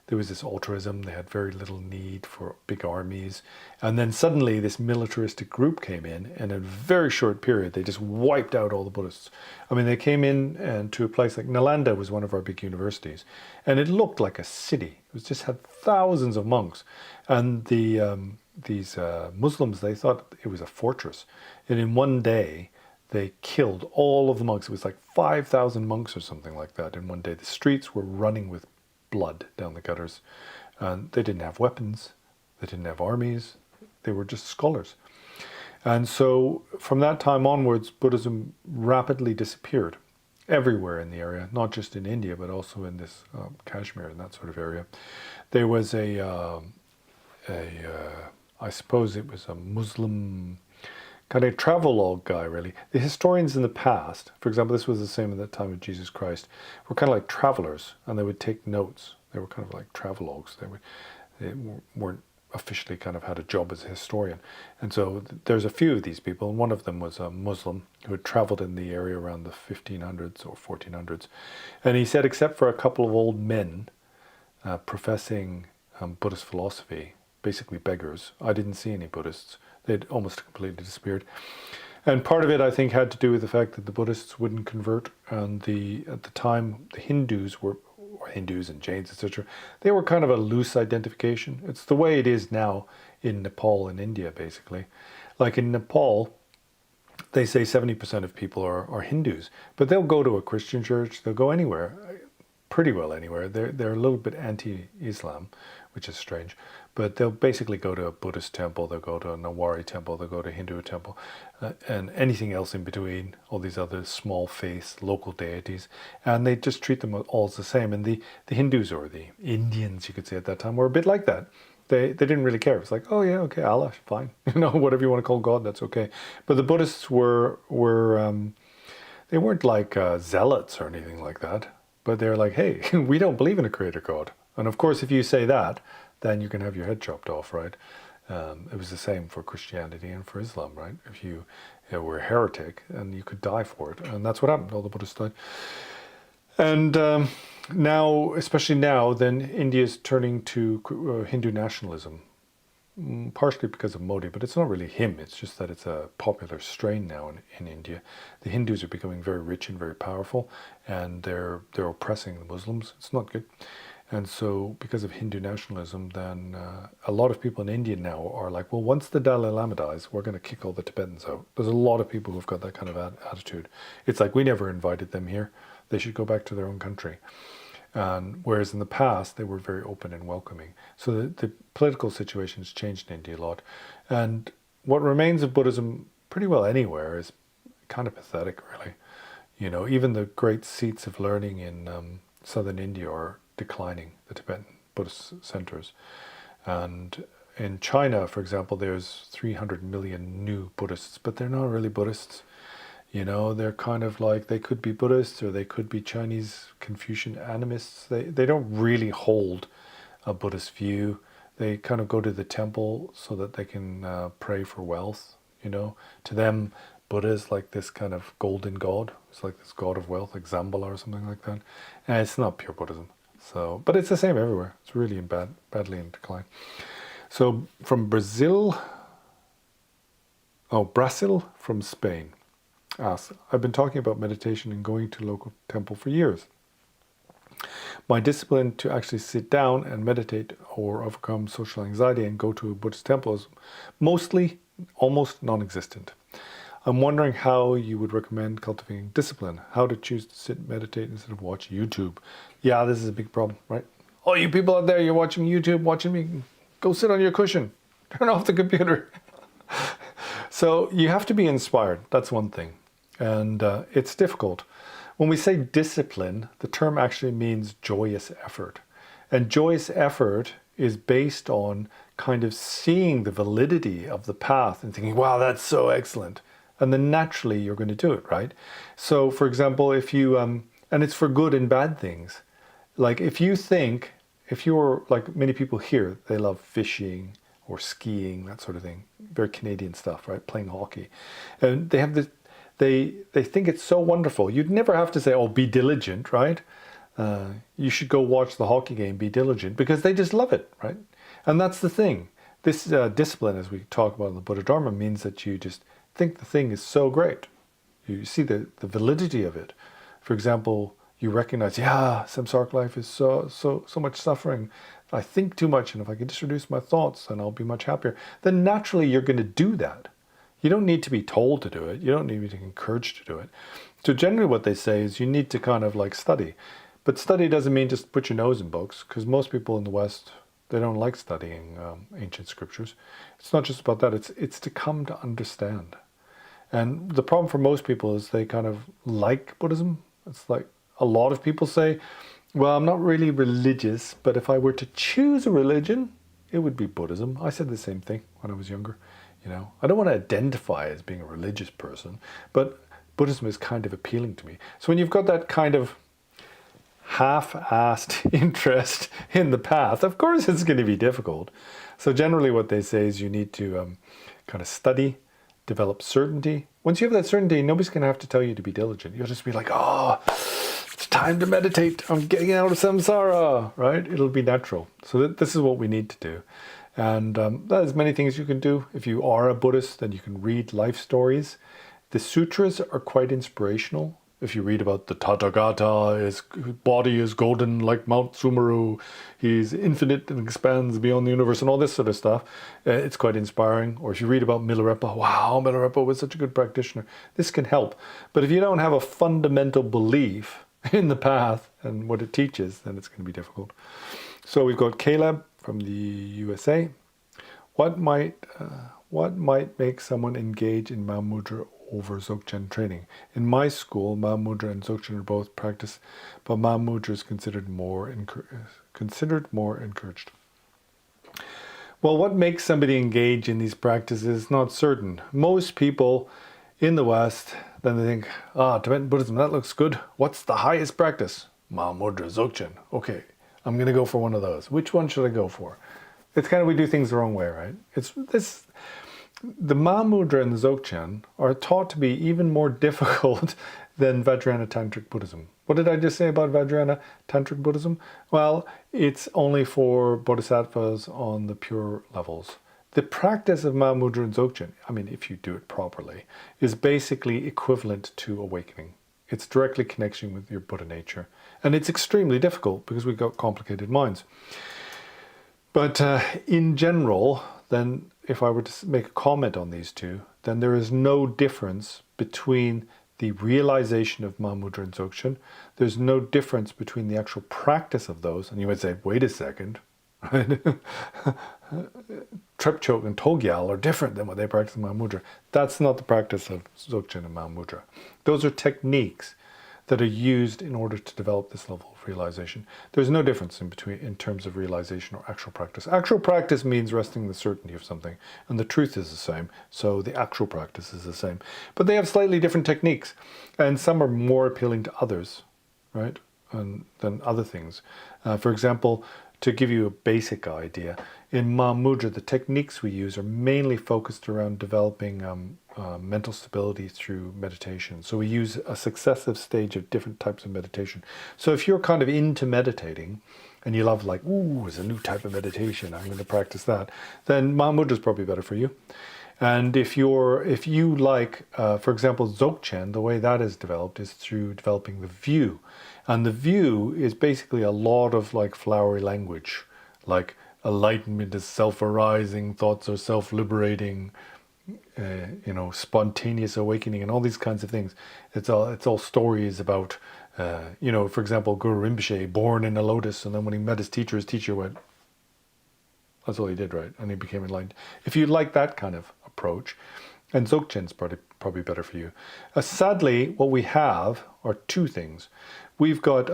there was this altruism. They had very little need for big armies. And then suddenly this militaristic group came in, and in a very short period, they just wiped out all the Buddhists. I mean, they came in and to a place like Nalanda was one of our big universities, and it looked like a city. It was just had thousands of monks. And these Muslims, they thought it was a fortress. And in one day, they killed all of the monks. It was like 5,000 monks or something like that in one day. The streets were running with blood down the gutters. And they didn't have weapons. They didn't have armies. They were just scholars. And so from that time onwards, Buddhism rapidly disappeared everywhere in the area, not just in India, but also in this Kashmir and that sort of area. There was I suppose it was a Muslim kind of travelogue guy, really. The historians in the past, for example, this was the same at the time of Jesus Christ, were kind of like travelers, and they would take notes. They were kind of like travelogues. They weren't officially kind of had a job as a historian. And so there's a few of these people, and one of them was a Muslim who had traveled in the area around the 1500s or 1400s. And he said, except for a couple of old men professing Buddhist philosophy, basically beggars, I didn't see any Buddhists. They'd almost completely disappeared. And part of it, I think, had to do with the fact that the Buddhists wouldn't convert. And at the time, the Hindus were, or Hindus and Jains, etc., they were kind of a loose identification. It's the way it is now in Nepal and India, basically. Like in Nepal, they say 70% of people are Hindus, but they'll go to a Christian church, they'll go anywhere, pretty well anywhere. They're a little bit anti-Islam, which is strange, but they'll basically go to a Buddhist temple, they'll go to a Nawari temple, they'll go to a Hindu temple, and anything else in between, all these other small faiths, local deities, and they just treat them all as the same. And the Hindus, or the Indians, you could say at that time, were a bit like that. They didn't really care. It's like, oh yeah, okay, Allah, fine. Whatever you want to call God, that's okay. But the Buddhists were they weren't like zealots or anything like that. But they're like, hey, we don't believe in a creator God. And of course, if you say that, then you can have your head chopped off, right? It was the same for Christianity and for Islam, right? If you were a heretic, and you could die for it. And that's what happened. All the Buddhists died. And now, especially now, then India's turning to Hindu nationalism, partially because of Modi, but it's not really him. It's just that it's a popular strain now in India. The Hindus are becoming very rich and very powerful, and they're oppressing the Muslims. It's not good. And so because of Hindu nationalism, then a lot of people in India now are like, well, once the Dalai Lama dies, we're going to kick all the Tibetans out. There's a lot of people who've got that kind of attitude. It's like, we never invited them here. They should go back to their own country. Whereas in the past, they were very open and welcoming. So the political situation has changed in India a lot. And what remains of Buddhism pretty well anywhere is kind of pathetic, really. Even the great seats of learning in southern India are declining, the Tibetan Buddhist centers. And in China, for example, there's 300 million new Buddhists, but they're not really Buddhists. They're kind of like, they could be Buddhists or they could be Chinese Confucian animists. They don't really hold a Buddhist view. They kind of go to the temple so that they can pray for wealth. To them, Buddha is like this kind of golden god. It's like this god of wealth, like Zambala or something like that. And it's not pure Buddhism. So, but it's the same everywhere. It's really badly in decline. So from Brasil from Spain asks, I've been talking about meditation and going to local temple for years. My discipline to actually sit down and meditate or overcome social anxiety and go to a Buddhist temple is almost non-existent. I'm wondering how you would recommend cultivating discipline, how to choose to sit and meditate instead of watch YouTube. Yeah, this is a big problem, right? Oh, you people out there, you're watching YouTube, watching me, go sit on your cushion, turn off the computer. So you have to be inspired, that's one thing. And it's difficult. When we say discipline, the term actually means joyous effort. And joyous effort is based on kind of seeing the validity of the path and thinking, wow, that's so excellent. And then naturally you're going to do it, right? So for example, if you, and it's for good and bad things. Like if you're like many people here, they love fishing or skiing, that sort of thing. Very Canadian stuff, right? Playing hockey. And they have this, they think it's so wonderful. You'd never have to say, oh, be diligent, right? You should go watch the hockey game, be diligent, because they just love it, right? And that's the thing. This discipline, as we talk about in the Buddha Dharma, means that you just think the thing is so great. You see the validity of it. For example, you recognize, yeah, samsaric life is so much suffering. I think too much, and if I can just reduce my thoughts, then I'll be much happier. Then naturally you're going to do that. You don't need to be told to do it. You don't need to be encouraged to do it. So generally what they say is you need to kind of like study. But study doesn't mean just put your nose in books, because most people in the West, they don't like studying ancient scriptures. It's not just about that. It's to come to understand. And the problem for most people is they kind of like Buddhism. It's like a lot of people say, well, I'm not really religious, but if I were to choose a religion, it would be Buddhism. I said the same thing when I was younger. You know, I don't want to identify as being a religious person, but Buddhism is kind of appealing to me. So when you've got that kind of half-assed interest in the path, of course it's going to be difficult. So generally what they say is you need to kind of study, develop certainty. Once you have that certainty, nobody's going to have to tell you to be diligent. You'll just be like, oh, it's time to meditate. I'm getting out of samsara, right? It'll be natural. So this is what we need to do. And there's many things you can do. If you are a Buddhist, then you can read life stories. The sutras are quite inspirational. If you read about the Tathagata, his body is golden like Mount Sumeru, he's infinite and expands beyond the universe and all this sort of stuff, it's quite inspiring. Or if you read about Milarepa, wow, Milarepa was such a good practitioner. This can help. But if you don't have a fundamental belief in the path and what it teaches, then it's going to be difficult. So we've got Caleb from the USA. What might make someone engage in Mahamudra over Dzogchen training? In my school, Mahamudra and Dzogchen are both practiced, but Mahamudra is considered more encouraged. Well, what makes somebody engage in these practices is not certain. Most people in the West, then they think, Tibetan Buddhism, that looks good. What's the highest practice? Mahamudra, Dzogchen. Okay, I'm going to go for one of those. Which one should I go for? It's kind of, we do things the wrong way, right? The Mahamudra and the Dzogchen are taught to be even more difficult than Vajrayana Tantric Buddhism. What did I just say about Vajrayana Tantric Buddhism? Well, it's only for bodhisattvas on the pure levels. The practice of Mahamudra and Dzogchen, I mean, if you do it properly, is basically equivalent to awakening. It's directly connecting with your Buddha nature. And it's extremely difficult because we've got complicated minds. But in general, then if I were to make a comment on these two, then there is no difference between the realization of Mahamudra and Dzogchen. There's no difference between the actual practice of those. And you might say, wait a second. Trepchoke and Togyal are different than what they practice in Mahamudra. That's not the practice of Dzogchen and Mahamudra. Those are techniques that are used in order to develop this level of realization. There's no difference in terms of realization or actual practice. Actual practice means resting in the certainty of something, and the truth is the same, so the actual practice is the same. But they have slightly different techniques, and some are more appealing to others, right, than other things. For example, to give you a basic idea, in Mahamudra, the techniques we use are mainly focused around developing mental stability through meditation. So we use a successive stage of different types of meditation. So if you're kind of into meditating and you love like, ooh, it's a new type of meditation, I'm going to practice that, then Mahamudra is probably better for you. And if you like, for example, Dzogchen, the way that is developed is through developing the view. And the view is basically a lot of like flowery language, like enlightenment is self-arising, thoughts are self-liberating, spontaneous awakening and all these kinds of things. It's all stories about, for example, Guru Rinpoche, born in a lotus, and then when he met his teacher went, that's all he did, right? And he became enlightened. If you like that kind of approach, and Dzogchen's probably better for you. Sadly, what we have are two things. We've got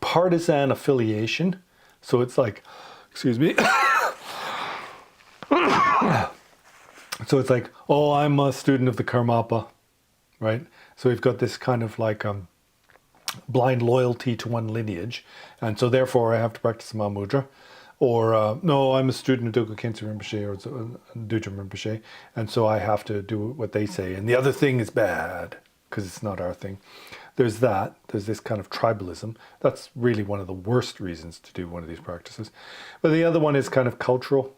partisan affiliation. So it's like, excuse me. So it's like, oh, I'm a student of the Karmapa, right? So we've got this kind of like blind loyalty to one lineage. And so therefore I have to practice Mahamudra. Or, no, I'm a student of Doga Khyentse Rinpoche or Dujam Rinpoche, and so I have to do what they say. And the other thing is bad, because it's not our thing. There's that. There's this kind of tribalism. That's really one of the worst reasons to do one of these practices. But the other one is kind of cultural.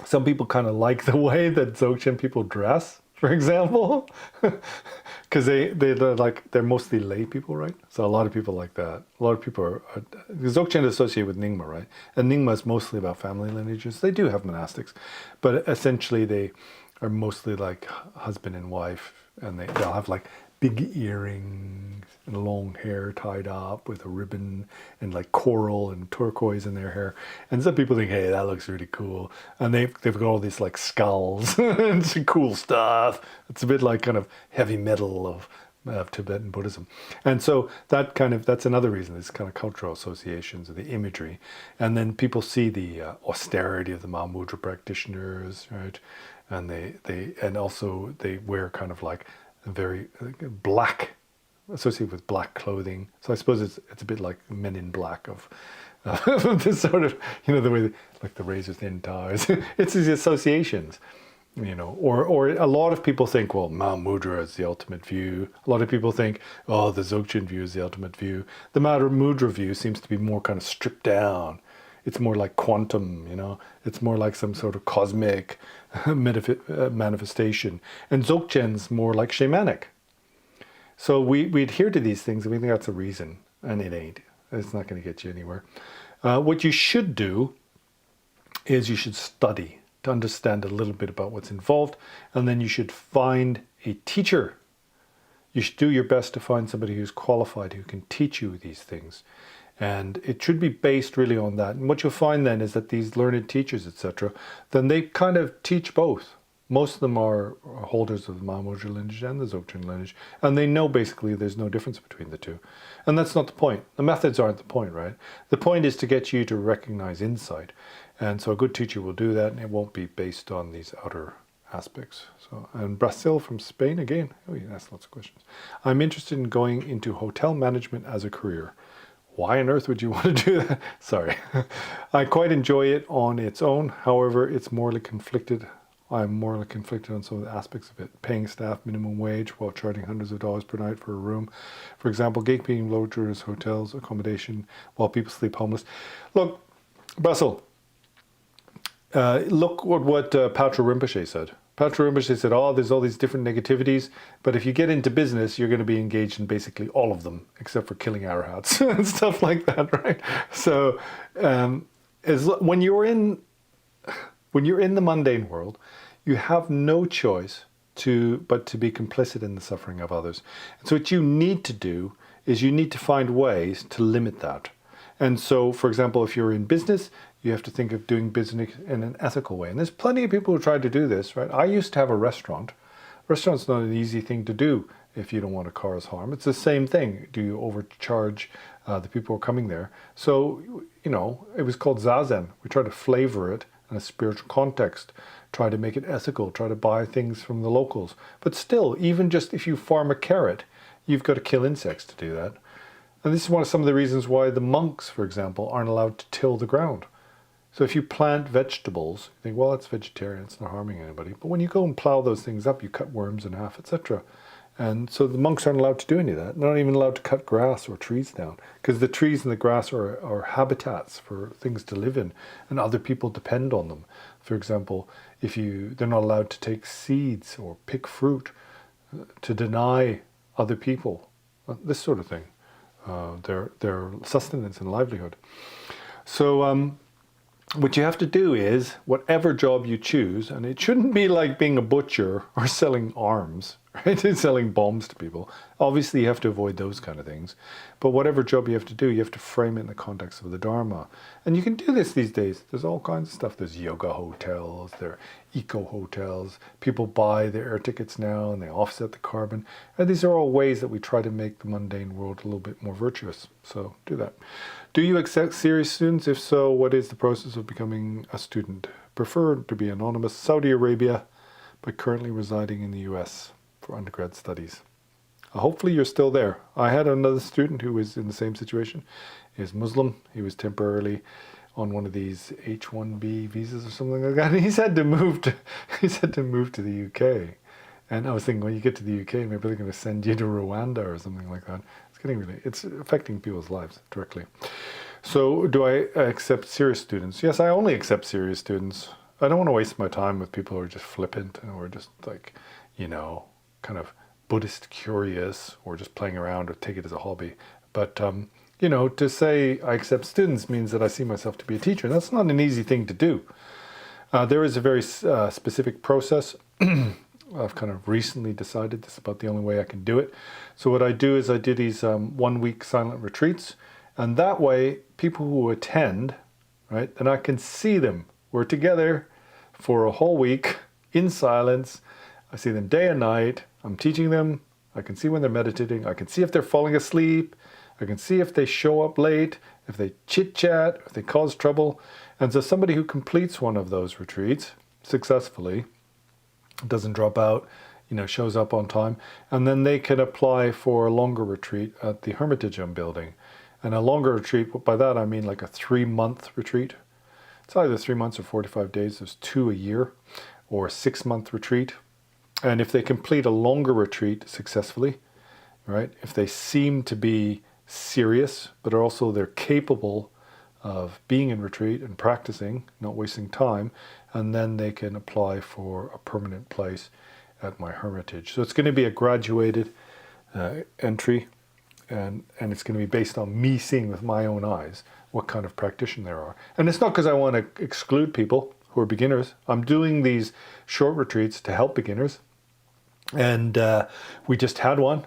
Some people kind of like the way that Dzogchen people dress, for example, because they're mostly lay people, right? So a lot of people like that. A lot of people are Dzogchen associated with Nyingma, right? And Nyingma is mostly about family lineages. They do have monastics, but essentially they are mostly like husband and wife, and they'll have like big earrings and long hair tied up with a ribbon and like coral and turquoise in their hair. And some people think, hey, that looks really cool. And they've got all these like skulls and some cool stuff. It's a bit like kind of heavy metal of Tibetan Buddhism. And so that's another reason, this kind of cultural associations of the imagery. And then people see the austerity of the Mahamudra practitioners, right? And they wear kind of like very black, associated with black clothing. So I suppose it's a bit like Men in Black of this sort of, the way like the razor thin ties. It's these associations, or a lot of people think, well, Mahamudra is the ultimate view. A lot of people think, oh, the Dzogchen view is the ultimate view. The Mahamudra view seems to be more kind of stripped down. It's more like quantum, It's more like some sort of cosmic manifestation. And Dzogchen's more like shamanic. So we adhere to these things, and we think that's a reason, and it ain't. It's not going to get you anywhere. What you should do is you should study to understand a little bit about what's involved, and then you should find a teacher. You should do your best to find somebody who's qualified, who can teach you these things. And it should be based really on that. And what you'll find then is that these learned teachers, etc., then they kind of teach both. Most of them are holders of the Mahamudra lineage and the Dzogchen lineage, and they know basically there's no difference between the two. And that's not the point. The methods aren't the point, right? The point is to get you to recognize insight. And so a good teacher will do that, and it won't be based on these outer aspects. So, and Brazil from Spain again. Oh, you asked lots of questions. I'm interested in going into hotel management as a career. Why on earth would you want to do that? Sorry. I quite enjoy it on its own. However, it's morally conflicted. I'm morally conflicted on some of the aspects of it. Paying staff minimum wage while charging hundreds of dollars per night for a room. For example, gatekeeping lodgers, hotels, accommodation, while people sleep homeless. Look, Brussels, look what Patra Rinpoche said. Patra Rinpoche said, there's all these different negativities, but if you get into business, you're going to be engaged in basically all of them, except for killing arahats and stuff like that, right? So when you're in the mundane world, you have no choice but to be complicit in the suffering of others. And so what you need to do is you need to find ways to limit that. And so, for example, if you're in business, you have to think of doing business in an ethical way. And there's plenty of people who try to do this, right? I used to have a restaurant. Restaurant's not an easy thing to do if you don't want to cause harm. It's the same thing. Do you overcharge the people who are coming there? So, it was called Zazen. We try to flavor it in a spiritual context, try to make it ethical, try to buy things from the locals. But still, even just if you farm a carrot, you've got to kill insects to do that. And this is some of the reasons why the monks, for example, aren't allowed to till the ground. So if you plant vegetables, you think, well, it's vegetarian, it's not harming anybody. But when you go and plow those things up, you cut worms in half, etc. And so the monks aren't allowed to do any of that. They're not even allowed to cut grass or trees down, because the trees and the grass are habitats for things to live in, and other people depend on them. For example, they're not allowed to take seeds or pick fruit to deny other people, this sort of thing, their sustenance and livelihood. So what you have to do is, whatever job you choose, and it shouldn't be like being a butcher or selling arms, right? Selling bombs to people. Obviously, you have to avoid those kind of things. But whatever job you have to do, you have to frame it in the context of the Dharma. And you can do this these days. There's all kinds of stuff. There's yoga hotels, there are eco hotels. People buy their air tickets now and they offset the carbon. And these are all ways that we try to make the mundane world a little bit more virtuous. So do that. Do you accept serious students? If so, what is the process of becoming a student? Prefer to be anonymous. Saudi Arabia, but currently residing in the US for undergrad studies. Hopefully you're still there. I had another student who was in the same situation. He's Muslim. He was temporarily on one of these H-1B visas or something like that. And he's had to move to the UK. And I was thinking, when you get to the UK, maybe they're going to send you to Rwanda or something like that. It's affecting people's lives directly. So do I accept serious students? Yes, I only accept serious students. I don't want to waste my time with people who are just flippant or just like, kind of Buddhist curious or just playing around or take it as a hobby. But, to say I accept students means that I see myself to be a teacher. That's not an easy thing to do. There is a very specific process. I've kind of recently decided this is about the only way I can do it. So what I do is I do these 1 week silent retreats. And that way, people who attend, right, then I can see them. We're together for a whole week in silence. I see them day and night. I'm teaching them. I can see when they're meditating. I can see if they're falling asleep. I can see if they show up late, if they chit-chat, if they cause trouble. And so somebody who completes one of those retreats successfully, doesn't drop out, shows up on time, and then they can apply for a longer retreat at the Hermitage I'm building. And a longer retreat, by that I mean like a 3-month retreat. It's either 3 months or 45 days. There's 2 a year, or a 6-month retreat. And if they complete a longer retreat successfully, right, if they seem to be serious, but also they're capable of being in retreat and practicing, not wasting time, and then they can apply for a permanent place at my Hermitage. So it's going to be a graduated entry, and it's going to be based on me seeing with my own eyes what kind of practitioner there are. And it's not because I want to exclude people who are beginners. I'm doing these short retreats to help beginners. And we just had one,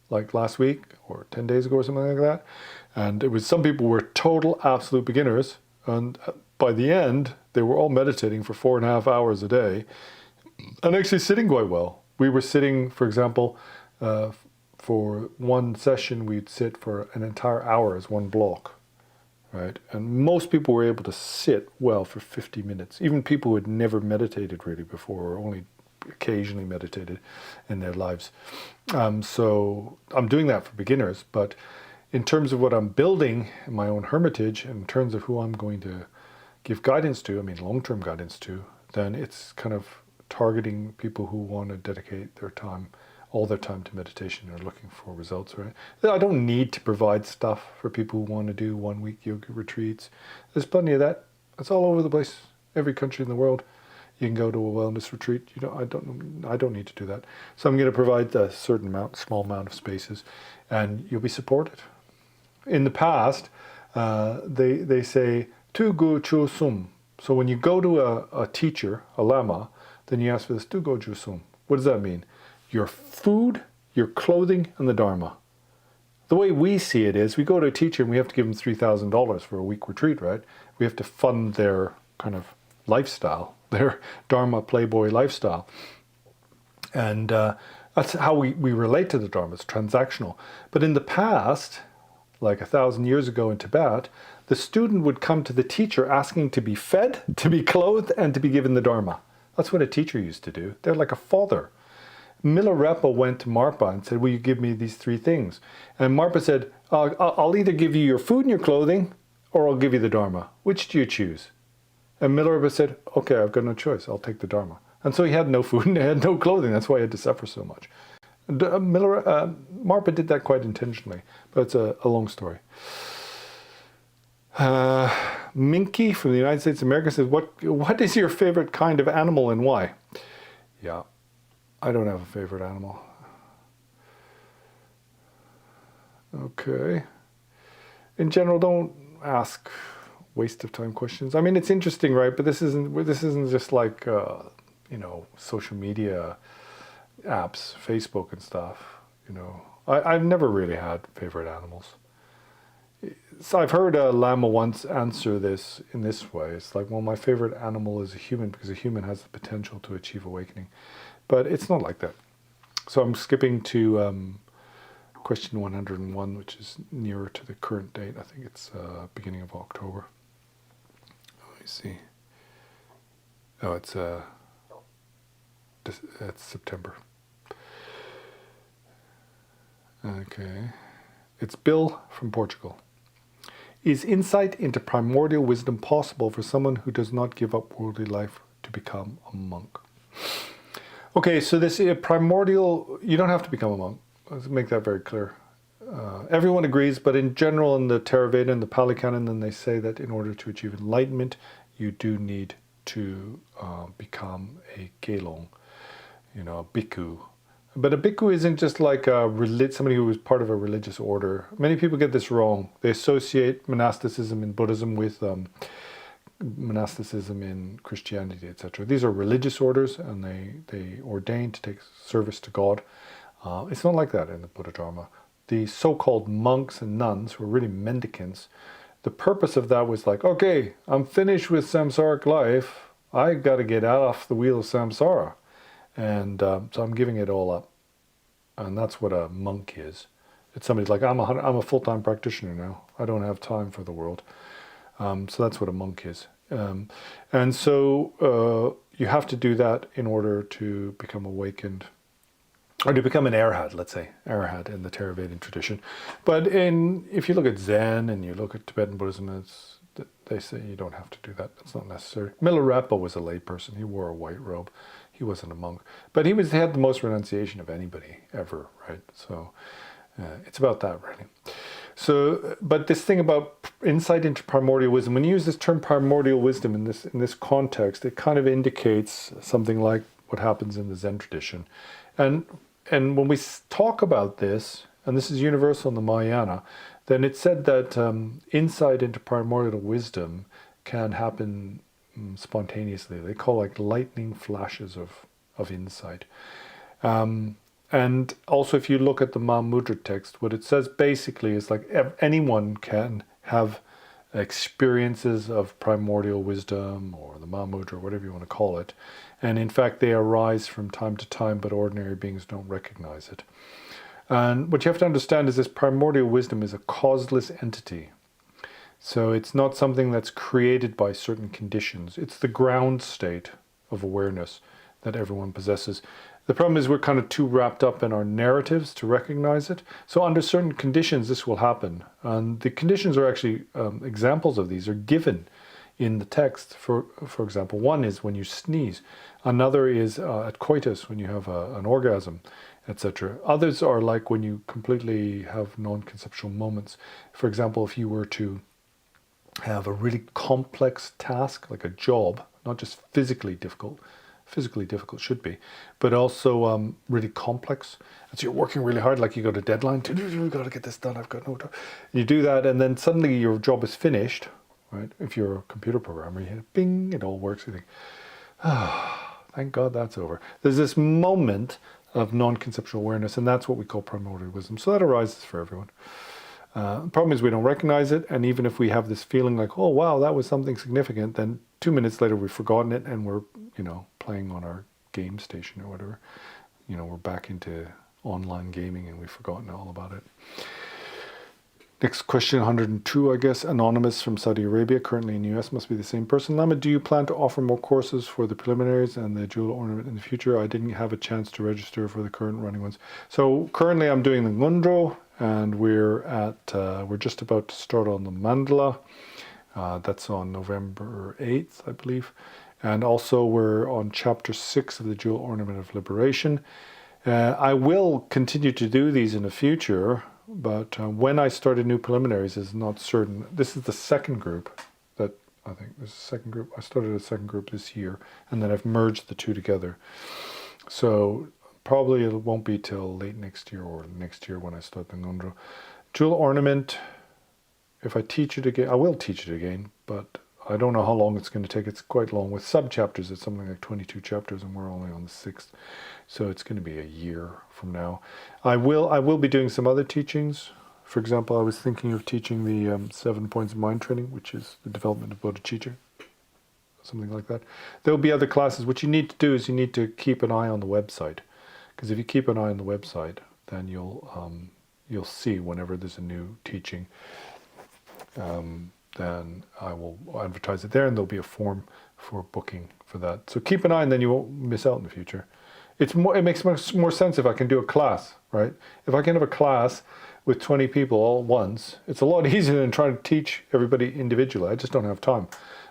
like last week or 10 days ago or something like that. And it was, some people were total absolute beginners. And by the end, they were all meditating for 4.5 hours a day and actually sitting quite well. We were sitting, for example, for one session, we'd sit for an entire hour as one block, right? And most people were able to sit well for 50 minutes. Even people who had never meditated really before, or only occasionally meditated in their lives. So I'm doing that for beginners, but in terms of what I'm building in my own Hermitage, in terms of who I'm going to give guidance to, long-term guidance to, then it's kind of targeting people who want to dedicate their time, all their time to meditation and are looking for results, right? I don't need to provide stuff for people who want to do 1 week yoga retreats. There's plenty of that. It's all over the place. Every country in the world. You can go to a wellness retreat. I don't need to do that. So I'm going to provide a certain amount, small amount of spaces, and you'll be supported. In the past, they say tu gu chu sum. So when you go to a teacher, a lama, then you ask for this tu gu chu sum. What does that mean? Your food, your clothing, and the Dharma. The way we see it is, we go to a teacher and we have to give them $3,000 for a week retreat, right? We have to fund their kind of lifestyle, their Dharma playboy lifestyle. And that's how we relate to the Dharma. It's transactional. But in the past, like 1,000 years ago in Tibet, the student would come to the teacher asking to be fed, to be clothed, and to be given the Dharma. That's what a teacher used to do. They're like a father. Milarepa went to Marpa and said, will you give me these 3 things? And Marpa said, I'll either give you your food and your clothing, or I'll give you the Dharma. Which do you choose? And Milarepa said, okay, I've got no choice. I'll take the Dharma. And so he had no food and he had no clothing. That's why he had to suffer so much. Marpa did that quite intentionally, but it's a long story. Minky from the United States of America says, what is your favorite kind of animal and why? Yeah, I don't have a favorite animal. Okay. In general, don't ask waste of time questions. I mean, it's interesting, right? But this isn't just like social media apps, Facebook and stuff. I've never really had favorite animals. So I've heard a Lama once answer this in this way. It's like, well, my favorite animal is a human because a human has the potential to achieve awakening. But it's not like that. So I'm skipping to question 101, which is nearer to the current date. I think it's beginning of October. Let me see. Oh, it's September. Okay. It's Bill from Portugal. Is insight into primordial wisdom possible for someone who does not give up worldly life to become a monk? Okay, so this primordial, you don't have to become a monk. Let's make that very clear. Everyone agrees, but in general in the Theravada and the Pali Canon, then they say that in order to achieve enlightenment, you do need to become a gelong, a bhikkhu. But a bhikkhu isn't just like somebody who is part of a religious order. Many people get this wrong. They associate monasticism in Buddhism with monasticism in Christianity, etc. These are religious orders, and they ordain to take service to God. It's not like that in the Buddha Dharma. The so-called monks and nuns, who are really mendicants, the purpose of that was like, okay, I'm finished with samsaric life. I got to get out off the wheel of samsara. And so I'm giving it all up. And that's what a monk is. It's somebody like, I'm a full-time practitioner now. I don't have time for the world. So that's what a monk is. And so you have to do that in order to become awakened, or to become an arhat, let's say, arhat in the Theravada tradition. But if you look at Zen and you look at Tibetan Buddhism, they say you don't have to do that. It's not necessary. Milarepa was a layperson. He wore a white robe. He wasn't a monk. But he had the most renunciation of anybody ever, right? So it's about that, really. So, but this thing about insight into primordial wisdom, when you use this term primordial wisdom in this context, it kind of indicates something like what happens in the Zen tradition. And when we talk about this, and this is universal in the Mahayana, then it's said that insight into primordial wisdom can happen spontaneously. They call like lightning flashes of insight. And also, if you look at the Mahamudra text, what it says basically is like anyone can have experiences of primordial wisdom, or the Mahamudra, whatever you want to call it. And in fact, they arise from time to time, but ordinary beings don't recognize it. And what you have to understand is this primordial wisdom is a causeless entity. So it's not something that's created by certain conditions. It's the ground state of awareness that everyone possesses. The problem is we're kind of too wrapped up in our narratives to recognize it. So under certain conditions, this will happen. And the conditions are actually, examples of these are given in the text. For example, one is when you sneeze. Another is at coitus, when you have an orgasm, etc. Others are like when you completely have non-conceptual moments. For example, if you were to have a really complex task, like a job, not just physically difficult should be, but also really complex. And so you're working really hard, like you got a deadline, you got to get this done, I've got no time. You do that, and then suddenly your job is finished, right? If you're a computer programmer, you hit bing, it all works. You think, thank God that's over. There's this moment of non-conceptual awareness, and that's what we call primordial wisdom. So that arises for everyone. The problem is we don't recognize it, and even if we have this feeling like, oh wow, that was something significant, then 2 minutes later we've forgotten it, and we're playing on our game station or whatever. We're back into online gaming and we've forgotten all about it. Next question, 102, I guess. Anonymous from Saudi Arabia, currently in the US, must be the same person. Lama, do you plan to offer more courses for the preliminaries and the Jewel Ornament in the future? I didn't have a chance to register for the current running ones. So currently I'm doing the Ngondro, and we're just about to start on the Mandala. That's on November 8th, I believe. And also we're on chapter 6 of the Jewel Ornament of Liberation. I will continue to do these in the future, but when I started new preliminaries is not certain. This is the second group that I think there's a second group. I started a second group this year, and then I've merged the two together. So probably it won't be till late next year or next year when I start the Ngondro. Jewel Ornament, if I teach it again, I will teach it again, but I don't know how long it's going to take. It's quite long. With sub-chapters, it's something like 22 chapters, and we're only on the 6th. So it's going to be a year from now. I will be doing some other teachings. For example, I was thinking of teaching the 7 points of mind training, which is the development of bodhicitta, something like that. There'll be other classes. What you need to do is you need to keep an eye on the website, because if you keep an eye on the website, then you'll see whenever there's a new teaching. Then I will advertise it there, and there'll be a form for booking for that. So keep an eye, and then you won't miss out in the future. It makes much more sense if I can do a class, right? If I can have a class with 20 people all at once, it's a lot easier than trying to teach everybody individually. I just don't have time.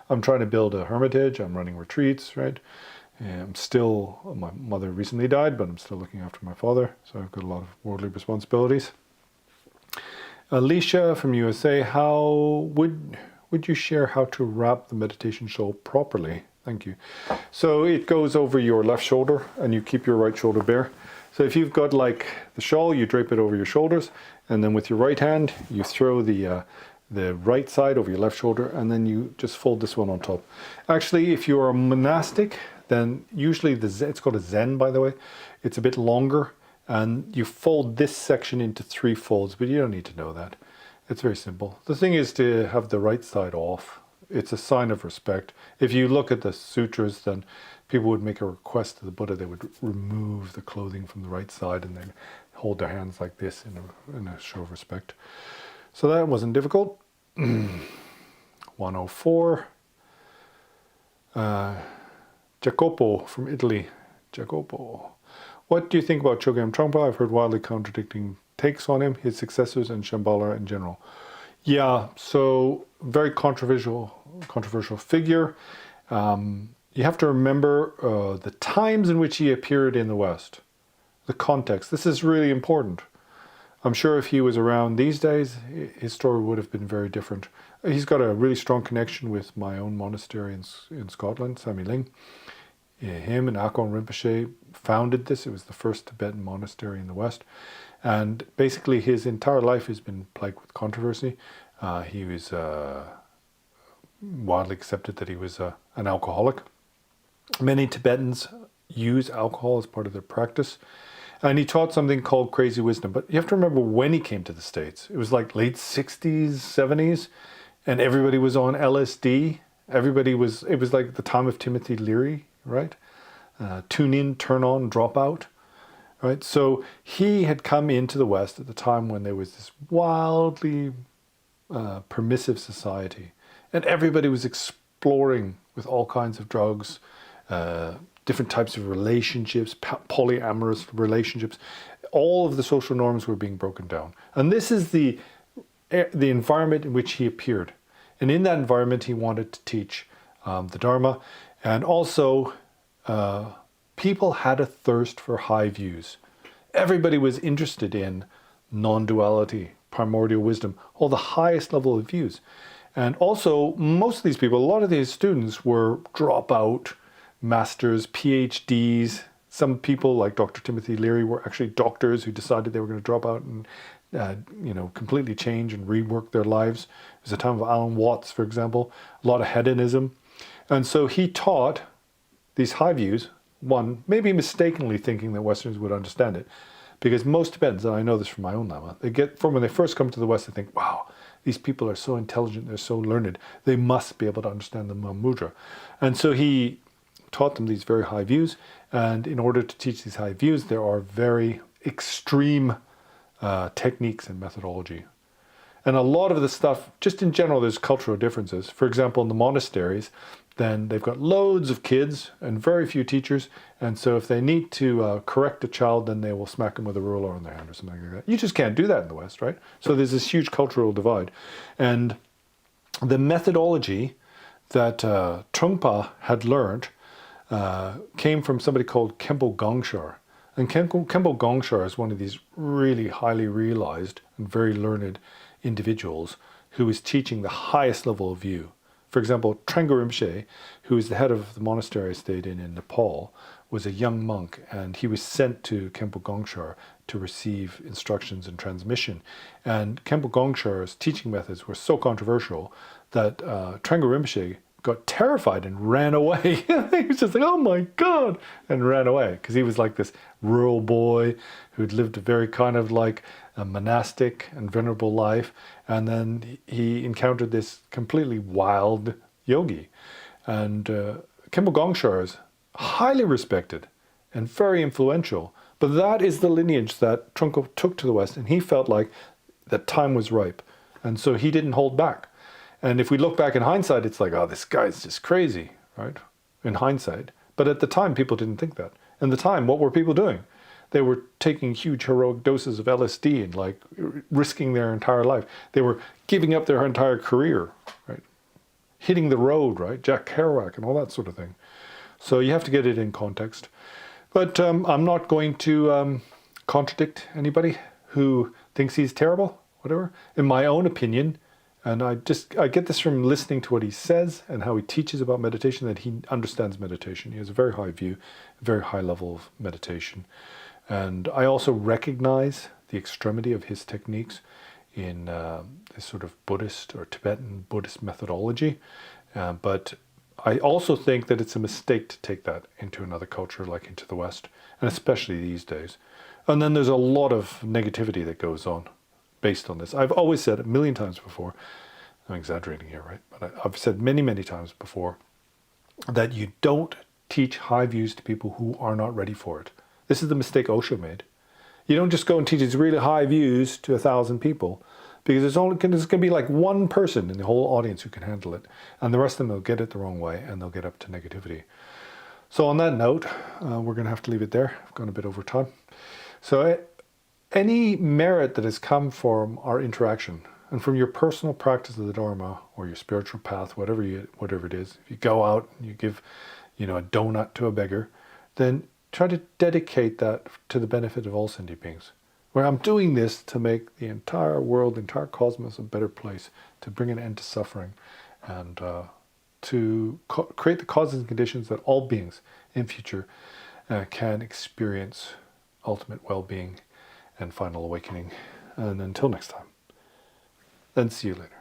I'm trying to build a hermitage. I'm running retreats, right? And my mother recently died, but I'm still looking after my father, so I've got a lot of worldly responsibilities. Alicia from USA, how would you share how to wrap the meditation shawl properly? Thank you. So it goes over your left shoulder, and you keep your right shoulder bare. So if you've got like the shawl, you drape it over your shoulders, and then with your right hand, you throw the right side over your left shoulder, and then you just fold this one on top. Actually, if you're a monastic, then usually it's called a Zen, by the way. It's a bit longer. And you fold this section into 3 folds, but you don't need to know that. It's very simple. The thing is to have the right side off. It's a sign of respect. If you look at the sutras, then people would make a request to the Buddha. They would remove the clothing from the right side and then hold their hands like this in a show of respect. So that wasn't difficult. 104. Jacopo from Italy. Jacopo. What do you think about Chogyam Trungpa? I've heard wildly contradicting takes on him, his successors, and Shambhala in general. Yeah, so very controversial figure. You have to remember the times in which he appeared in the West, the context. This is really important. I'm sure if he was around these days, his story would have been very different. He's got a really strong connection with my own monastery in Scotland, Sami Ling. Him and Akon Rinpoche founded this. It was the first Tibetan monastery in the West. And basically his entire life has been plagued with controversy. He was widely accepted that he was an alcoholic. Many Tibetans use alcohol as part of their practice. And he taught something called crazy wisdom. But you have to remember when he came to the States. It was like late 60s, 70s. And everybody was on LSD. It was like the time of Timothy Leary, right? Tune in, turn on, drop out, right? So he had come into the West at the time when there was this wildly permissive society, and everybody was exploring with all kinds of drugs, different types of relationships, polyamorous relationships. All of the social norms were being broken down, and this is the environment in which he appeared. And in that environment, he wanted to teach the Dharma. And also, people had a thirst for high views. Everybody was interested in non-duality, primordial wisdom, all the highest level of views. And also, most of these people, a lot of these students were dropout masters, PhDs. Some people, like Dr. Timothy Leary, were actually doctors who decided they were going to drop out and completely change and rework their lives. It was a time of Alan Watts, for example, a lot of hedonism. And so he taught these high views, one, maybe mistakenly thinking that Westerners would understand it, because most Tibetans, and I know this from my own Lama, when they first come to the West, they think, wow, these people are so intelligent, they're so learned, they must be able to understand the Mahamudra. And so he taught them these very high views, and in order to teach these high views, there are very extreme techniques and methodology. And a lot of the stuff, just in general, there's cultural differences. For example, in the monasteries, then they've got loads of kids and very few teachers. And so if they need to correct a child, then they will smack them with a ruler on their hand or something like that. You just can't do that in the West, right? So there's this huge cultural divide. And the methodology that Trungpa had learned came from somebody called Khenpo Gongshar. And Khenpo Gongshar is one of these really highly realized and very learned individuals who is teaching the highest level of view. For example, Trungpa Rinpoche, who is the head of the monastery I stayed in Nepal, was a young monk, and he was sent to Khenpo Gongshar to receive instructions and transmission. And Khenpo Gongshar's teaching methods were so controversial that Trungpa Rinpoche got terrified and ran away. He was just like, oh my God, and ran away, because he was like this rural boy who'd lived a very kind of like a monastic and venerable life, and then he encountered this completely wild yogi. And Khenpo Gongshar is highly respected and very influential, but that is the lineage that Trungpa took to the West, and he felt like that time was ripe, and so he didn't hold back. And if we look back in hindsight, it's like, oh, this guy's just crazy, right? In hindsight. But at the time, people didn't think that. In the time, what were people doing? They were taking huge heroic doses of LSD and like risking their entire life. They were giving up their entire career, right? Hitting the road, right? Jack Kerouac and all that sort of thing. So you have to get it in context. But I'm not going to contradict anybody who thinks he's terrible, whatever. In my own opinion, and I get this from listening to what he says and how he teaches about meditation, that he understands meditation. He has a very high view, a very high level of meditation. And I also recognize the extremity of his techniques in this sort of Buddhist or Tibetan Buddhist methodology. But I also think that it's a mistake to take that into another culture, like into the West, and especially these days. And then there's a lot of negativity that goes on based on this. I've always said a million times before, I'm exaggerating here, right? But I've said many, many times before that you don't teach high views to people who are not ready for it. This is the mistake Osho made. You don't just go and teach these really high views to 1,000 people, because there's going to be like one person in the whole audience who can handle it, and the rest of them will get it the wrong way and they'll get up to negativity. So on that note, we're going to have to leave it there. I've gone a bit over time. So any merit that has come from our interaction and from your personal practice of the Dharma or your spiritual path, whatever it is, if you go out and you give, a donut to a beggar, then try to dedicate that to the benefit of all sentient beings. Where I'm doing this to make the entire world, the entire cosmos a better place, to bring an end to suffering, and to create the causes and conditions that all beings in future can experience ultimate well-being and final awakening. And until next time, then see you later.